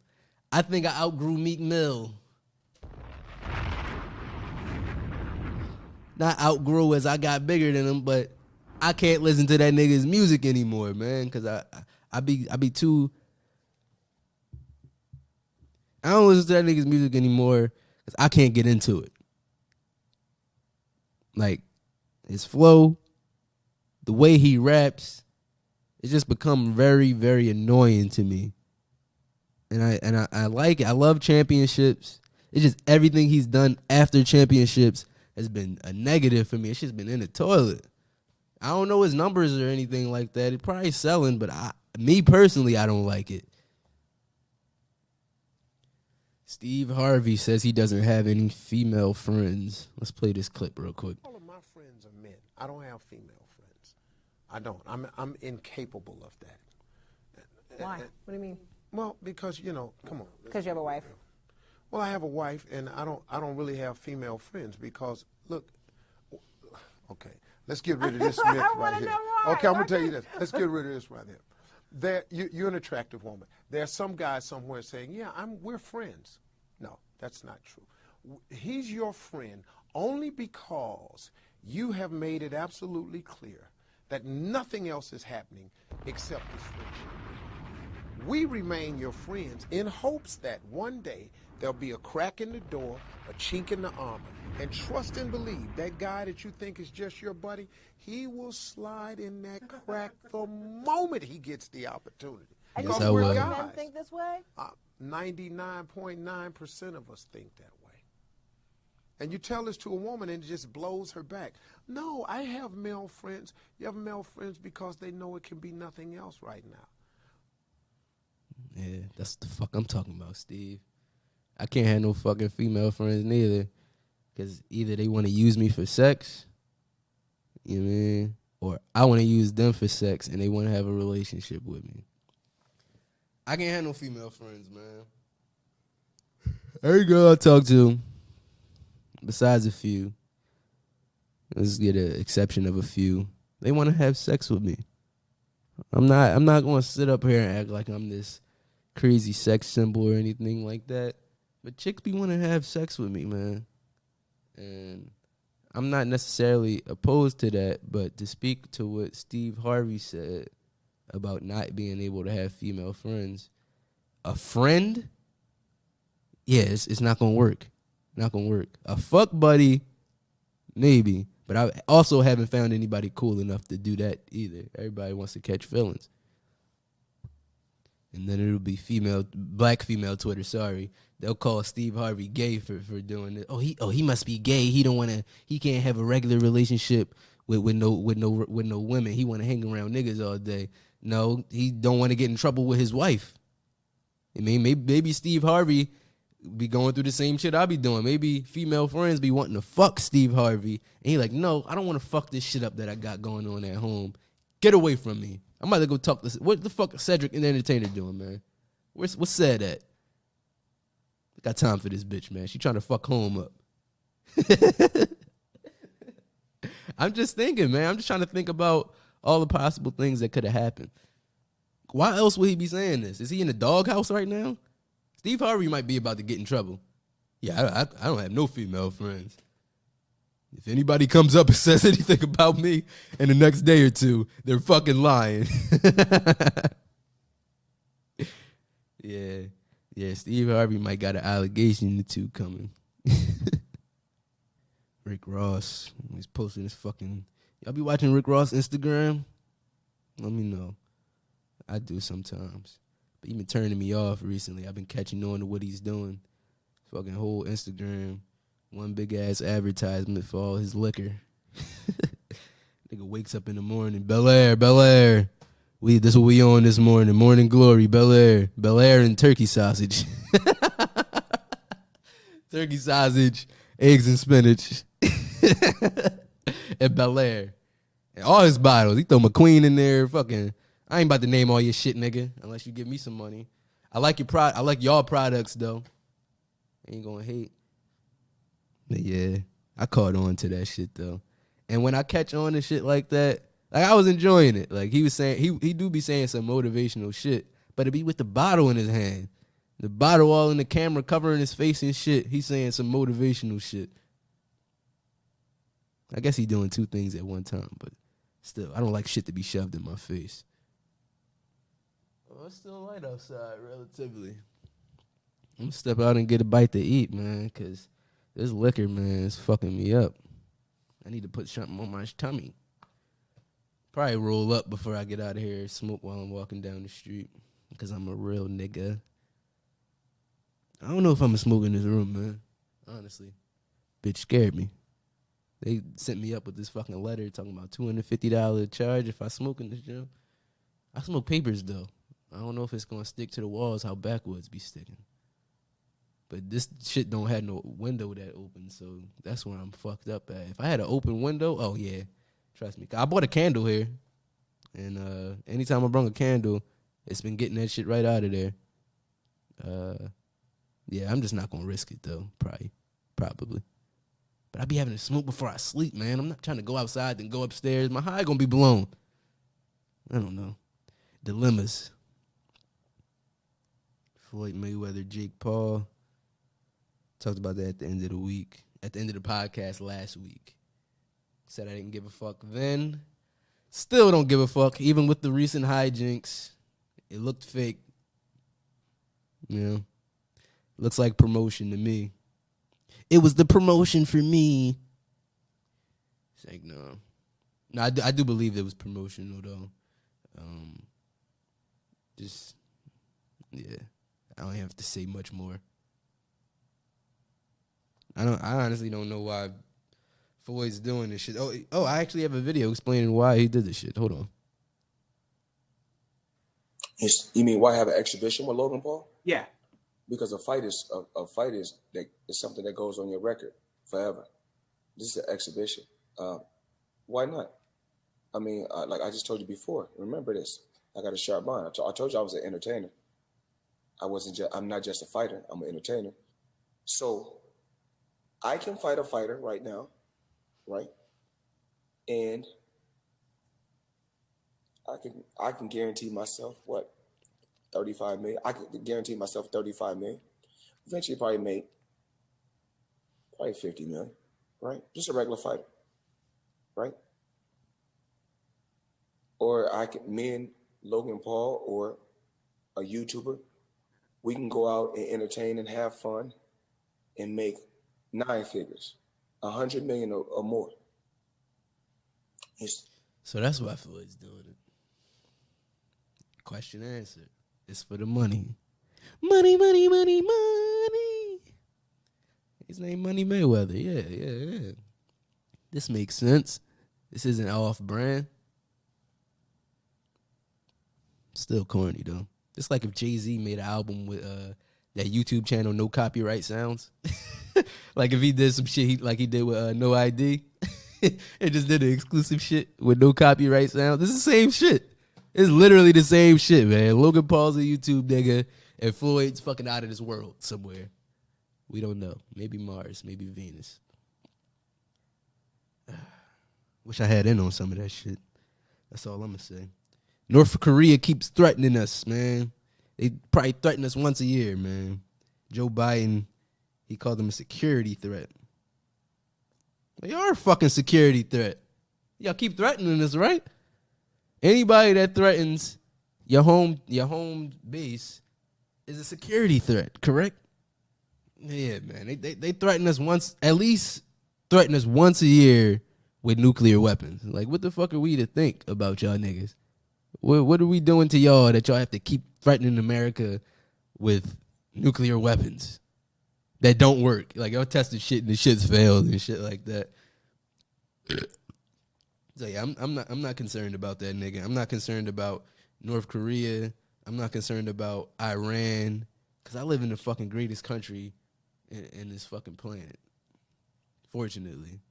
I think I outgrew Meek Mill. Not outgrew as I got bigger than him, but I can't listen to that nigga's music anymore, man, because I be too. I don't listen to that nigga's music anymore because I can't get into it. Like, his flow, the way he raps, it's just become very, very annoying to me. And I like it. I love championships. It's just everything he's done after championships has been a negative for me. It's just been in the toilet. I don't know his numbers or anything like that. It's probably selling, but me personally, I don't like it. Steve Harvey says he doesn't have any female friends. Let's play this clip real quick. All of my friends are men. I don't have female friends. I don't. I'm incapable of that. Why? What do you mean? Well, because, come on. Because you have a wife. Well, I have a wife, and I don't really have female friends because, look, okay, let's get rid of this myth right here. Okay, I'm going to tell you this. Let's get rid of this right here. You're an attractive woman. There are some guys somewhere saying, yeah, we're friends. No, that's not true. He's your friend only because you have made it absolutely clear that nothing else is happening except this friendship. We remain your friends in hopes that one day there'll be a crack in the door, a chink in the armor, And trust and believe that guy that you think is just your buddy, he will slide in that crack the moment he gets the opportunity. And Yes, you I think will. most Guys. men think this way? 99.9% of us think that way. And you tell this to a woman and it just blows her back. No, I have male friends. You have male friends because they know it can be nothing else right now. Yeah, that's the fuck I'm talking about, Steve. I can't have no fucking female friends neither. Because either they want to use me for sex, you know what I mean? Or I want to use them for sex and they want to have a relationship with me. I can't have no female friends, man. Every girl I talk to, besides a few, let's get an exception of a few, they want to have sex with me. I'm not going to sit up here and act like I'm this crazy sex symbol or anything like that. But chicks be want to have sex with me, man. And I'm not necessarily opposed to that, but to speak to what Steve Harvey said about not being able to have female friends, a friend, yeah, it's not going to work. Not going to work. A fuck buddy, maybe, but I also haven't found anybody cool enough to do that either. Everybody wants to catch feelings. And then it'll be black female Twitter, sorry. They'll call Steve Harvey gay for doing it. He must be gay. He can't have a regular relationship with no women. He want to hang around niggas all day. No, he don't want to get in trouble with his wife. I mean, maybe Steve Harvey be going through the same shit I be doing. Maybe female friends be wanting to fuck Steve Harvey. And he like, no, I don't want to fuck this shit up that I got going on at home. Get away from me. I'm about to go talk to... What the fuck is Cedric and the Entertainer doing, man? What's said at? Got time for this bitch, man. She trying to fuck home up. I'm just thinking, man. I'm just trying to think about all the possible things that could have happened. Why else would he be saying this? Is he in the doghouse right now? Steve Harvey might be about to get in trouble. Yeah, I don't have no female friends. If anybody comes up and says anything about me in the next day or two, they're fucking lying. Yeah, Steve Harvey might got an allegation or two coming. Rick Ross, he's posting this fucking... Y'all be watching Rick Ross Instagram? Let me know. I do sometimes. But he been turning me off recently. I've been catching on to what he's doing. Fucking whole Instagram. One big ass advertisement for all his liquor. Nigga wakes up in the morning. Bel Air. This what we on this morning. Morning Glory, Bel Air and turkey sausage. Turkey sausage, eggs and spinach. And Bel Air. And all his bottles. He throw McQueen in there. Fucking, I ain't about to name all your shit, nigga, unless you give me some money. I like y'all products though. Ain't gonna hate. But yeah, I caught on to that shit though. And when I catch on to shit like that, like I was enjoying it. Like he was saying, he do be saying some motivational shit, but it be with the bottle in his hand. The bottle all in the camera covering his face and shit. He's saying some motivational shit. I guess he doing two things at one time, but still, I don't like shit to be shoved in my face. Well, it's still light outside, relatively. I'm gonna step out and get a bite to eat, man, because this liquor, man, is fucking me up. I need to put something on my tummy. Probably roll up before I get out of here, smoke while I'm walking down the street, because I'm a real nigga. I don't know if I'm gonna smoke in this room, man. Honestly. Bitch scared me. They sent me up with this fucking letter talking about $250 charge if I smoke in this gym. I smoke papers, though. I don't know if it's gonna stick to the walls how backwoods be sticking. But this shit don't have no window that open, so that's where I'm fucked up at. If I had an open window, oh yeah, trust me. I bought a candle here, and anytime I bring a candle, it's been getting that shit right out of there. Yeah, I'm just not gonna risk it though, probably. But I be having to smoke before I sleep, man. I'm not trying to go outside and go upstairs. My high gonna be blown. I don't know. Dilemmas. Floyd Mayweather, Jake Paul. Talked about that at the end of the week. At the end of the podcast last week. Said I didn't give a fuck then. Still don't give a fuck, even with the recent hijinks. It looked fake. You know? Looks like promotion to me. it was the promotion for me. It's like, no. No, I do believe it was promotional, though. Just, yeah. I don't have to say much more. I honestly don't know why Floyd's doing this shit. Oh, I actually have a video explaining why he did this shit. Hold on. You mean why have an exhibition with Logan Paul? Yeah. Because a fight is something that goes on your record forever. This is an exhibition. Why not? I mean, like I just told you before. Remember this. I got a sharp mind. I told you I was an entertainer. I'm not just a fighter. I'm an entertainer. So I can fight a fighter right now, right? And I can guarantee myself what? 35 million. I can guarantee myself 35 million. Eventually probably make 50 million, right? Just a regular fighter, right? Or me and Logan Paul or a YouTuber, we can go out and entertain and have fun and make 9 figures, 100 million or more. So that's why Floyd's doing it. Question answered. It's for the money. Money, money, money, money. His name Money Mayweather. Yeah. This makes sense. This isn't off-brand. Still corny, though. It's like if Jay-Z made an album with that YouTube channel, No Copyright Sounds. Like if he did some shit like he did with No ID. It just did the exclusive shit with no copyright sounds. This is the same shit. It's literally the same shit, man. Logan Paul's a YouTube nigga, and Floyd's fucking out of this world somewhere. We don't know. Maybe Mars, maybe Venus. Wish I had in on some of that shit. That's all I'm gonna say. North Korea keeps threatening us, man. They probably threaten us once a year, man. Joe Biden, he called them a security threat. They are a fucking security threat. Y'all keep threatening us, right? Anybody that threatens your home base is a security threat, correct? Yeah, man. They threaten us at least threaten us once a year with nuclear weapons. Like, what the fuck are we to think about y'all niggas? What are we doing to y'all that y'all have to keep threatening America with nuclear weapons that don't work? Like, y'all tested shit and the shit's failed and shit like that. So yeah, I'm not concerned about that nigga. I'm not concerned about North Korea. I'm not concerned about Iran, because I live in the fucking greatest country in this fucking planet. Fortunately,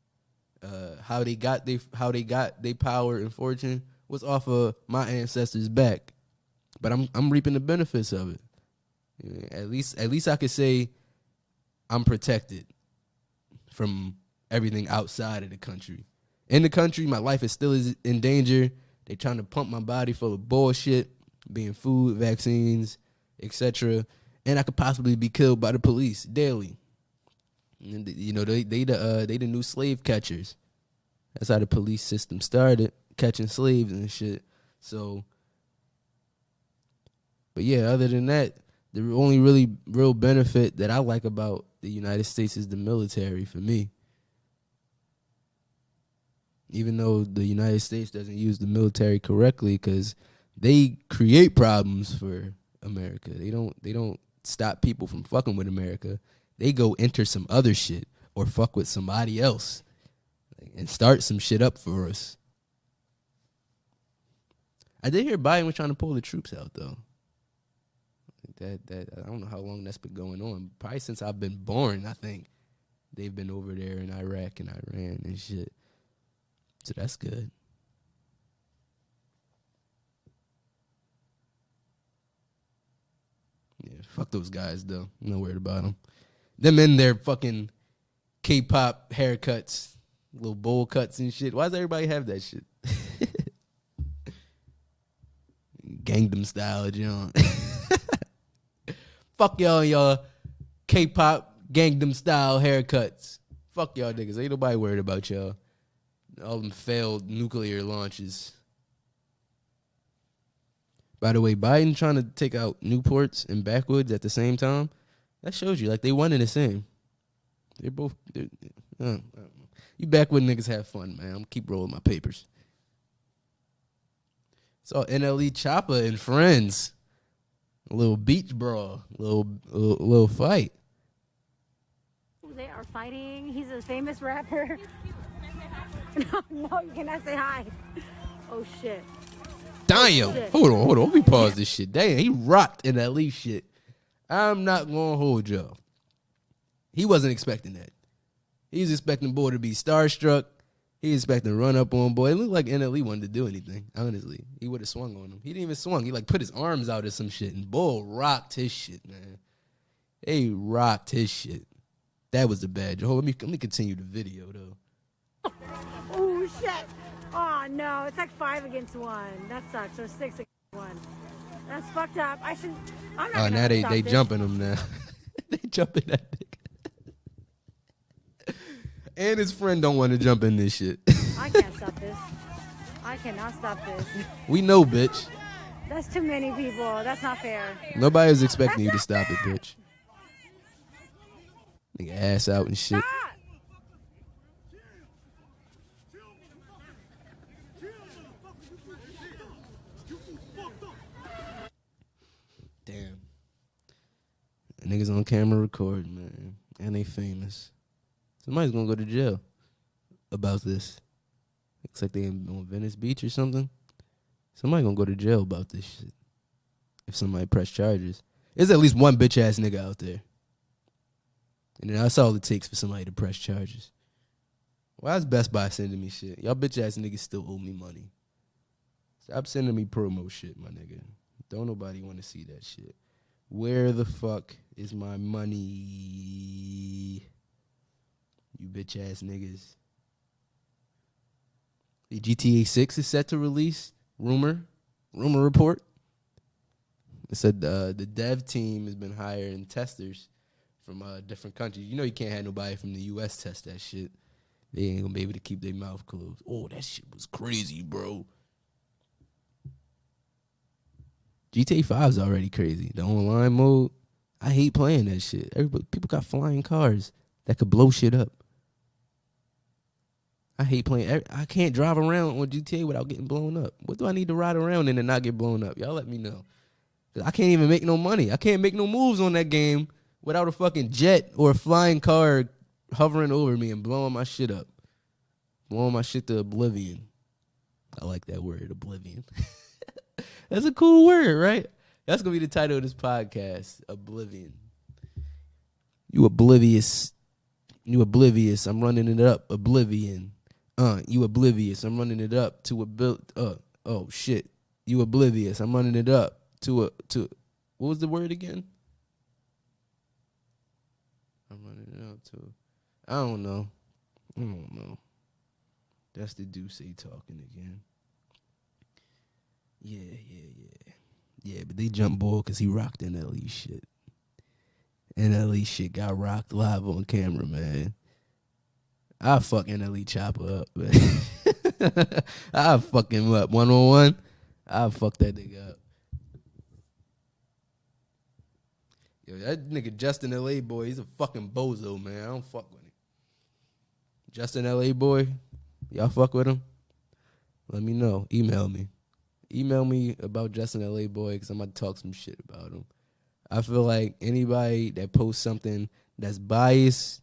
how they got their power and fortune was off of my ancestors' back, but I'm reaping the benefits of it. At least I could say I'm protected from everything outside of the country. In the country, my life is still in danger. They trying to pump my body full of bullshit, being food, vaccines, etc. And I could possibly be killed by the police daily. And, you know, they the new slave catchers. That's how the police system started, catching slaves and shit. So, but yeah, other than that, the only really real benefit that I like about the United States is the military for me. Even though the United States doesn't use the military correctly, because they create problems for America. They don't stop people from fucking with America. They go enter some other shit or fuck with somebody else and start some shit up for us. I did hear Biden was trying to pull the troops out, though. That I don't know how long that's been going on. Probably since I've been born, I think. They've been over there in Iraq and Iran and shit. So that's good. Yeah, fuck those guys, though. I'm not worried about them. Them in their fucking K-pop haircuts, little bowl cuts and shit. Why does everybody have that shit? Gangnam Style, John. Fuck y'all and y'all K-pop Gangnam Style haircuts. Fuck y'all niggas. Ain't nobody worried about y'all. All them failed nuclear launches. By the way, Biden trying to take out Newports and Backwoods at the same time, that shows you, like, they one and the same. They're both. You back when niggas have fun, man. I'm keep rolling my papers. So NLE Chopper and friends, a little beach brawl, little fight. They are fighting. He's a famous rapper. No, you cannot say hi. Oh shit. Damn. Shit. Hold on. Let me pause this shit. Damn, he rocked NLE shit. I'm not gonna hold y'all. He wasn't expecting that. He's expecting boy to be starstruck. He expecting to run up on boy. It looked like NLE wanted to do anything, honestly. He would have swung on him. He didn't even swung. He like put his arms out or some shit, and boy rocked his shit, man. He rocked his shit. That was the bad. Hold, let me continue the video, though. Oh, shit. Oh, no. It's like 5 against 1. That sucks. Or 6 against 1. That's fucked up. I'm not gonna Now they stop this. jumping him now. They jumping that nigga. And his friend don't want to jump in this shit. I can't stop this. I cannot stop this. We know, bitch. That's too many people. That's not fair. Nobody was expecting you to stop it, bitch. Nigga ass out and shit. Stop. Damn. Niggas on camera recording, man. And they famous. Somebody's gonna go to jail about this. Looks like they on Venice Beach or something. Somebody gonna go to jail about this shit. If somebody press charges. There's at least one bitch ass nigga out there. And that's all it takes for somebody to press charges. Why is Best Buy sending me shit? Y'all bitch ass niggas still owe me money. Stop sending me promo shit, my nigga. Don't nobody want to see that shit. Where the fuck is my money? You bitch ass niggas. The GTA 6 is set to release. Rumor report. It said the dev team has been hiring testers from different countries. You know you can't have nobody from the U.S. test that shit. They ain't gonna be able to keep their mouth closed. Oh, that shit was crazy, bro. GTA 5 is already crazy. The online mode, I hate playing that shit. People got flying cars that could blow shit up. I hate playing. I can't drive around on GTA without getting blown up. What do I need to ride around in and not get blown up? Y'all let me know. 'Cause I can't even make no money. I can't make no moves on that game without a fucking jet or a flying car hovering over me and blowing my shit up. Blowing my shit to oblivion. I like that word, oblivion. That's a cool word, right? That's going to be the title of this podcast, Oblivion. You oblivious. You oblivious. I'm running it up. Oblivion. You oblivious. I'm running it up to oh shit. You oblivious. I'm running it up to what was the word again? I'm running it up to I don't know. That's the Deuce talking again. Yeah, but they jumped ball because he rocked NLE shit. NLE shit got rocked live on camera, man. I'll fuck NLE Chopper up, man. I'll fuck him up. 1-on-1, I'll fuck that nigga up. Yo, that nigga Justin LA Boy, he's a fucking bozo, man. I don't fuck with him. Justin LA Boy, y'all fuck with him? Let me know. Email me. Email me about Justin LA Boy because I'm about to talk some shit about him. I feel like anybody that posts something that's biased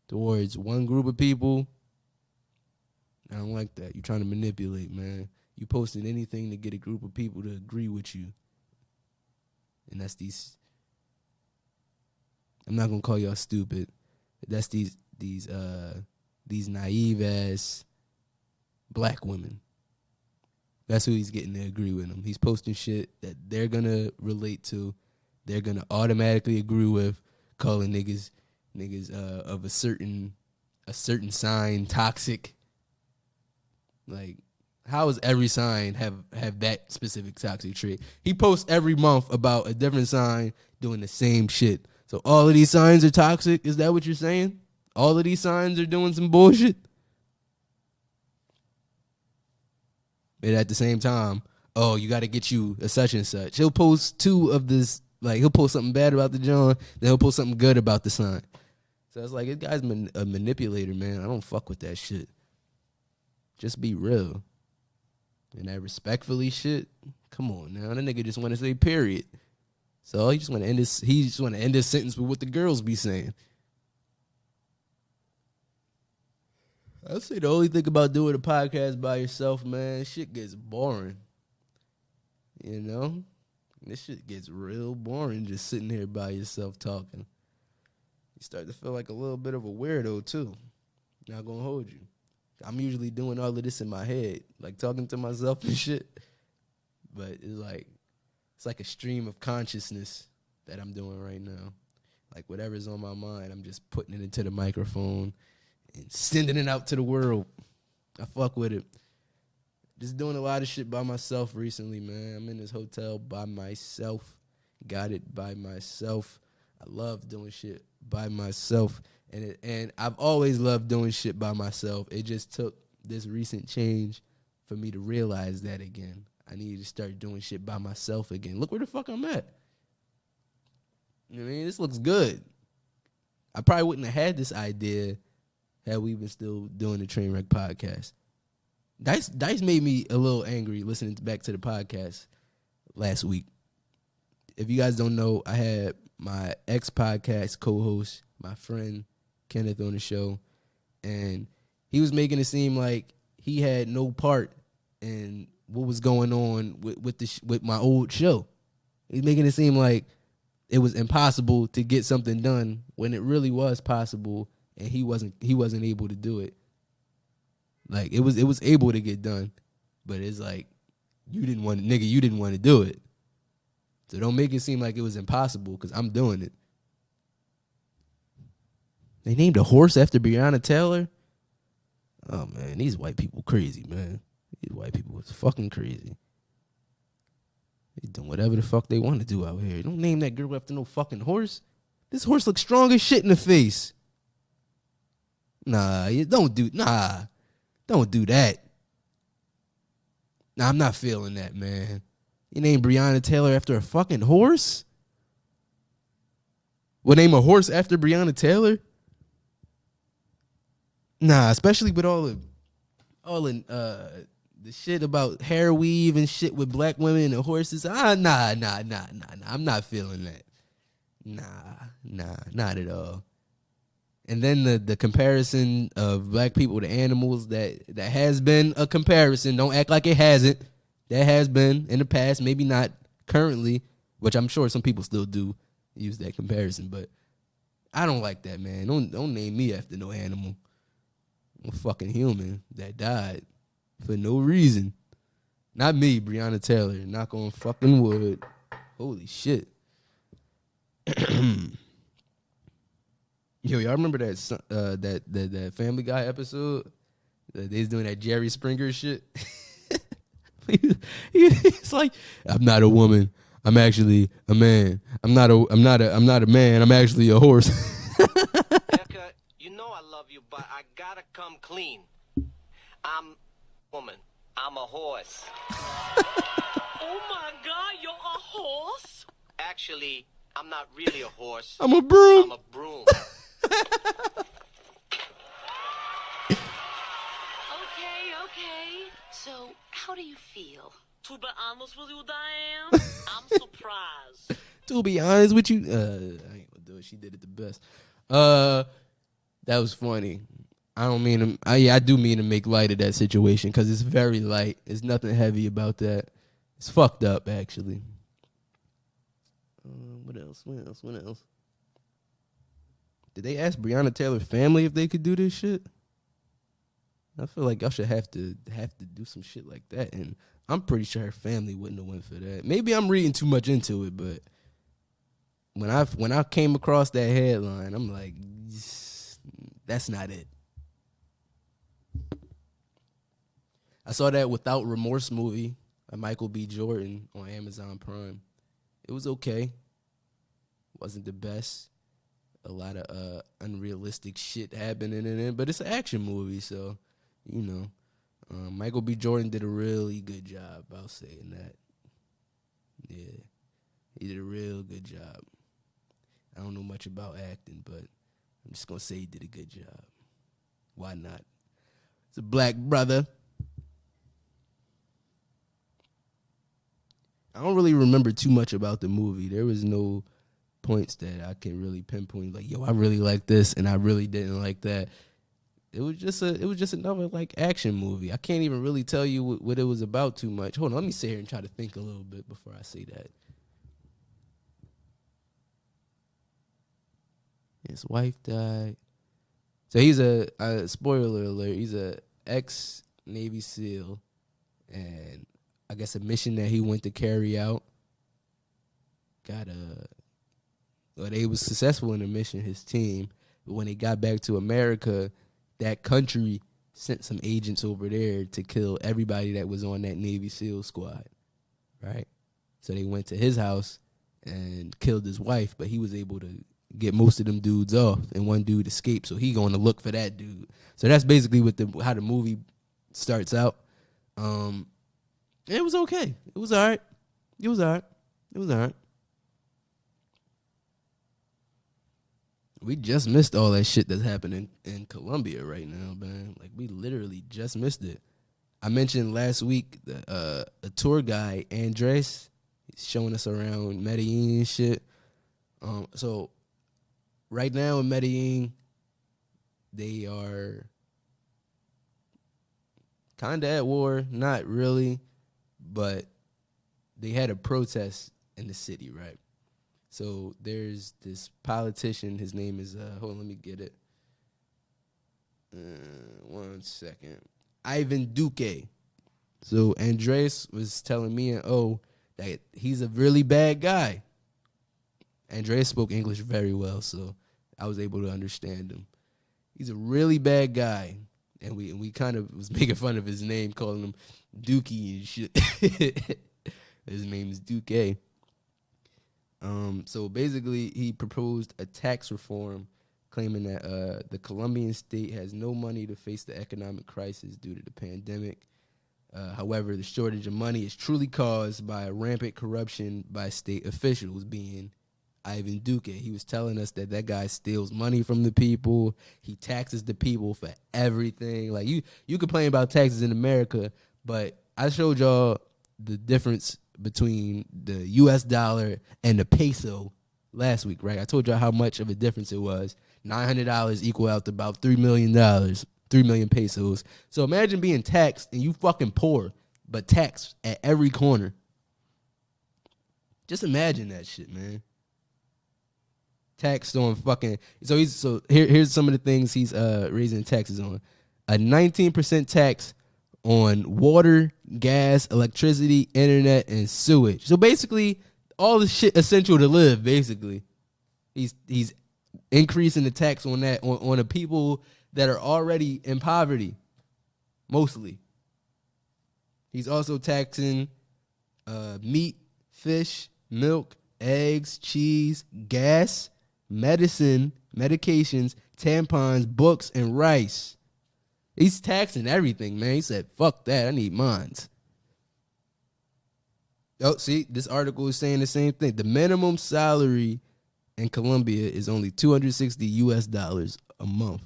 towards one group of people, I don't like that. You're trying to manipulate, man. You posting anything to get a group of people to agree with you. And that's these, I'm not going to call y'all stupid. That's these naive ass black women. That's who he's getting to agree with him. He's posting shit that they're going to relate to. They're going to automatically agree with, calling niggas of a certain sign toxic. Like, how does every sign have that specific toxic trait? He posts every month about a different sign doing the same shit. So all of these signs are toxic? Is that what you're saying? All of these signs are doing some bullshit? And at the same time, oh, you got to get you a such and such. He'll post two of this, like he'll post something bad about the John, then he'll post something good about the sign. So it's like, this guy's a manipulator, man. I don't fuck with that shit. Just be real. And that respectfully shit, come on now. That nigga just want to say period. So he just want to end this sentence with what the girls be saying. I'd say the only thing about doing a podcast by yourself, man, shit gets boring. You know? This shit gets real boring just sitting here by yourself talking. You start to feel like a little bit of a weirdo, too. Not gonna hold you. I'm usually doing all of this in my head, like talking to myself and shit. But it's like a stream of consciousness that I'm doing right now. Like whatever's on my mind, I'm just putting it into the microphone and sending it out to the world. I fuck with it. Just doing a lot of shit by myself recently, man. I'm in this hotel by myself. Got it by myself. I love doing shit by myself. And I've always loved doing shit by myself. It just took this recent change for me to realize that again. I needed to start doing shit by myself again. Look where the fuck I'm at. You know what I mean? This looks good. I probably wouldn't have had this idea had we been still doing the Trainwreck podcast. Dice made me a little angry listening back to the podcast last week. If you guys don't know, I had my ex-podcast co-host, my friend Kenneth, on the show, and he was making it seem like he had no part in what was going on with my old show. He's making it seem like it was impossible to get something done when it really was possible, and he wasn't able to do it. Like it was able to get done, but it's like you didn't want to do it. So don't make it seem like it was impossible, because I'm doing it. They named a horse after Breonna Taylor? Oh, man, these white people crazy, man. These white people is fucking crazy. They doing whatever the fuck they want to do out here. Don't name that girl after no fucking horse. This horse looks strong as shit in the face. Don't do that. Nah, I'm not feeling that, man. You named Breonna Taylor after a fucking horse? We'll name a horse after Breonna Taylor? Nah, especially with all the shit about hair weave and shit with black women and horses. Nah. I'm not feeling that. Nah, not at all. And then the comparison of black people to animals, that has been a comparison. Don't act like it hasn't. That has been in the past, maybe not currently, which I'm sure some people still do use that comparison, but I don't like that, man. Don't name me after no animal. I'm a fucking human that died for no reason. Not me, Breonna Taylor. Knock on fucking wood. Holy shit. Yo, y'all remember that Family Guy episode? They was doing that Jerry Springer shit. It's like, I'm not a woman. I'm actually a man. I'm not a man. I'm actually a horse. Becca, you know I love you, but I gotta come clean. I'm a woman. I'm a horse. Oh my God, you're a horse? Actually, I'm not really a horse. I'm a broom. I'm a broom. Okay. So, how do you feel? To be honest with you, Diane, I'm surprised. To be honest with you, I ain't gonna do it. She did it the best. That was funny. I don't mean to. I do mean to make light of that situation, because it's very light. There's nothing heavy about that. It's fucked up, actually. What else? Did they ask Breonna Taylor's family if they could do this shit? I feel like y'all should have to do some shit like that, and I'm pretty sure her family wouldn't have went for that. Maybe I'm reading too much into it, but when I came across that headline, I'm like, that's not it. I saw that Without Remorse movie by Michael B. Jordan on Amazon Prime. It was okay. Wasn't the best. A lot of unrealistic shit happening in it, but it's an action movie, so, you know. Michael B. Jordan did a really good job, I'll say that. Yeah, he did a real good job. I don't know much about acting, but I'm just gonna say he did a good job. Why not? It's a black brother. I don't really remember too much about the movie. There was no points that I can really pinpoint. Like, yo, I really like this, and I really didn't like that. It was just another like action movie. I can't even really tell you what it was about too much. Hold on, let me sit here and try to think a little bit before I say that. His wife died. So he's a spoiler alert. He's a ex-Navy SEAL, and I guess a mission that he went to carry out they was successful in the mission, his team. But when they got back to America, that country sent some agents over there to kill everybody that was on that Navy SEAL squad, right? So they went to his house and killed his wife, but he was able to get most of them dudes off, and one dude escaped, so he going to look for that dude. So that's basically how the movie starts out. It was okay. It was all right. We just missed all that shit that's happening in Colombia right now, man. Like, we literally just missed it. I mentioned last week a tour guy, Andres, he's showing us around Medellin and shit. So right now in Medellin, they are kind of at war, not really, but they had a protest in the city, right? So there's this politician, his name is, hold on, let me get it. 1 second. Ivan Duque. So Andres was telling me and O that he's a really bad guy. Andres spoke English very well, so I was able to understand him. He's a really bad guy. And we kind of was making fun of his name, calling him Dookie and shit. His name is Duque. So basically, he proposed a tax reform, claiming that the Colombian state has no money to face the economic crisis due to the pandemic. However, the shortage of money is truly caused by rampant corruption by state officials, being Ivan Duque. He was telling us that guy steals money from the people. He taxes the people for everything. Like, you complain about taxes in America, but I showed y'all the difference between the U.S. dollar and the peso last week, right? I told y'all how much of a difference it was. $900 equal out to about $3 million, 3 million pesos. So imagine being taxed and you fucking poor, but taxed at every corner. Just imagine that shit, man. Taxed on fucking, here's some of the things he's raising taxes on. A 19% tax on water, gas, electricity, internet, and sewage. So basically, all the shit essential to live, basically. He's increasing the tax on that, on the people that are already in poverty, mostly. He's also taxing meat, fish, milk, eggs, cheese, gas, medicine, medications, tampons, books, and rice. He's taxing everything, man. He said, fuck that, I need mines. Oh, see, this article is saying the same thing. The minimum salary in Colombia is only $260 a month.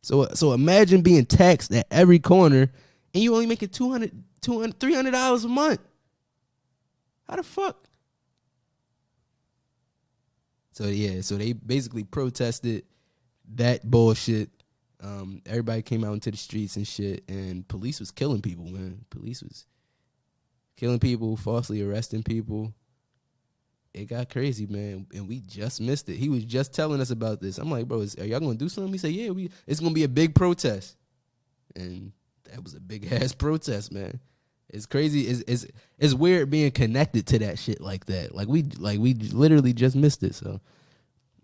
So imagine being taxed at every corner and you only making $300 a month. How the fuck? So they basically protested that bullshit. Everybody came out into the streets and shit, and police was killing people, man. Police was killing people, falsely arresting people. It got crazy, man, and we just missed it. He was just telling us about this. I'm like, bro, are y'all gonna do something? He said, yeah, it's gonna be a big protest, and that was a big ass protest, man. It's crazy. It's weird being connected to that shit like that. Like we literally just missed it. So,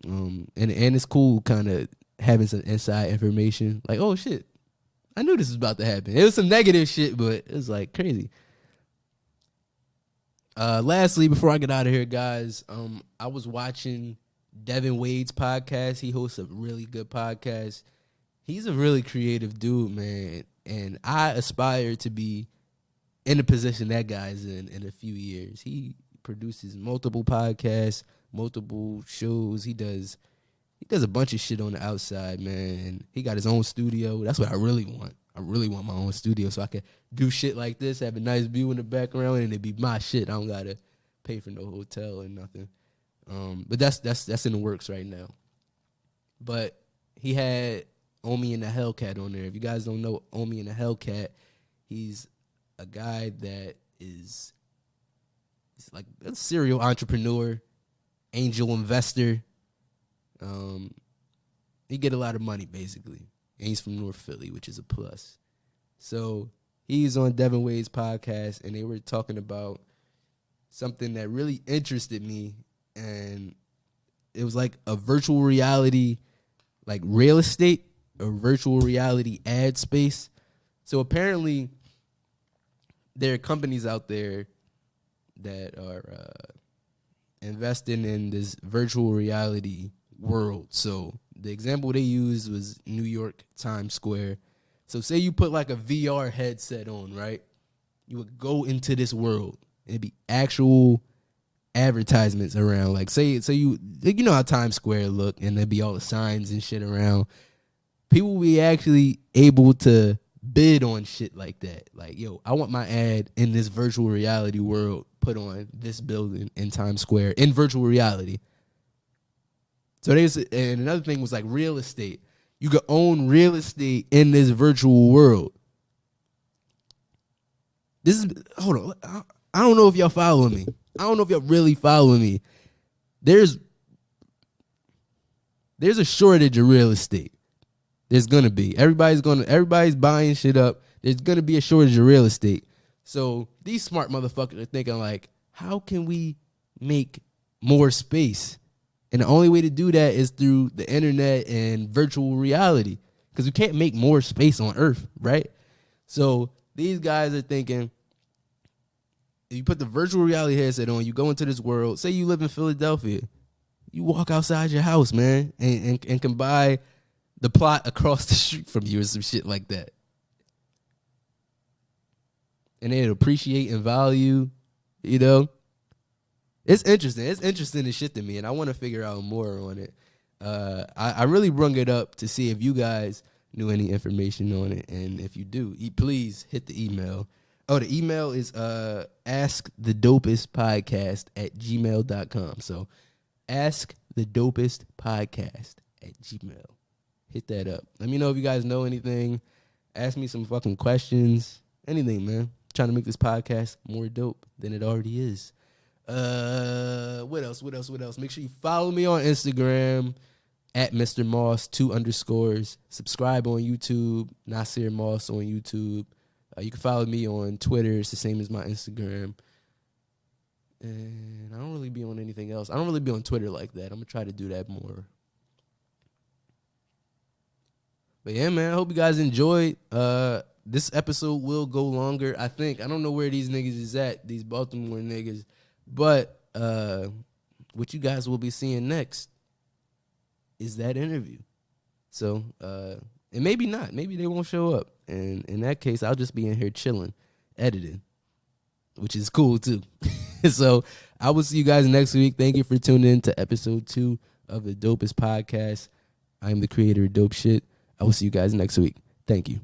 and it's cool, kind of having some inside information. Like, oh shit, I knew this was about to happen. It was some negative shit, but it was like crazy. Lastly, before I get out of here, guys, I was watching Devin Wade's podcast. He hosts a really good podcast. He's a really creative dude, man, and I aspire to be in the position that guy's in a few years. He produces multiple podcasts, multiple shows. He does a bunch of shit on the outside, man. And he got his own studio. That's what I really want. I really want my own studio so I can do shit like this, have a nice view in the background, and it be my shit. I don't gotta pay for no hotel or nothing. But that's in the works right now. But he had Omi and the Hellcat on there. If you guys don't know Omi and the Hellcat, he's a guy that he's like a serial entrepreneur, angel investor. He get a lot of money basically. And he's from North Philly, which is a plus. So he's on Devin Wade's podcast, and they were talking about something that really interested me, and it was like a virtual reality, like real estate, or virtual reality ad space. So apparently there are companies out there that are investing in this virtual reality world. So the example they used was New York Times Square. So say you put like a VR headset on, right? You would go into this world and it'd be actual advertisements around. Like say you know how Times Square look, and there'd be all the signs and shit around. People will be actually able to bid on shit like that. Like, yo, I want my ad in this virtual reality world put on this building in Times Square in virtual reality. So and another thing was like real estate. You could own real estate in this virtual world. Hold on. I don't know if y'all following me. I don't know if y'all really following me. There's a shortage of real estate. There's gonna be. Everybody's buying shit up. There's gonna be a shortage of real estate. So these smart motherfuckers are thinking like, how can we make more space? And the only way to do that is through the internet and virtual reality, because we can't make more space on Earth, right? So these guys are thinking, if you put the virtual reality headset on, you go into this world. Say you live in Philadelphia, you walk outside your house, man, and can buy the plot across the street from you or some shit like that. And they'd appreciate and value, you know. It's interesting. It's interesting as shit to me, and I want to figure out more on it. I really brung it up to see if you guys knew any information on it, and if you do, please hit the email. Oh, the email is askthedopestpodcast@gmail.com. So askthedopestpodcast@gmail. Hit that up. Let me know if you guys know anything. Ask me some fucking questions. Anything, man. I'm trying to make this podcast more dope than it already is. What else? Make sure you follow me on Instagram at Mr. Moss 2_. Subscribe on YouTube, Nasir Moss on YouTube. You can follow me on Twitter. It's the same as my Instagram. And I don't really be on anything else. I don't really be on Twitter like that. I'm gonna try to do that more. But yeah, man, I hope you guys enjoyed. This episode will go longer, I think. I don't know where these niggas is at, these Baltimore niggas. But what you guys will be seeing next is that interview. So, and maybe not. Maybe they won't show up. And in that case, I'll just be in here chilling, editing, which is cool too. So I will see you guys next week. Thank you for tuning in to episode 2 of the Dopest Podcast. I'm the creator of Dope Shit. I will see you guys next week. Thank you.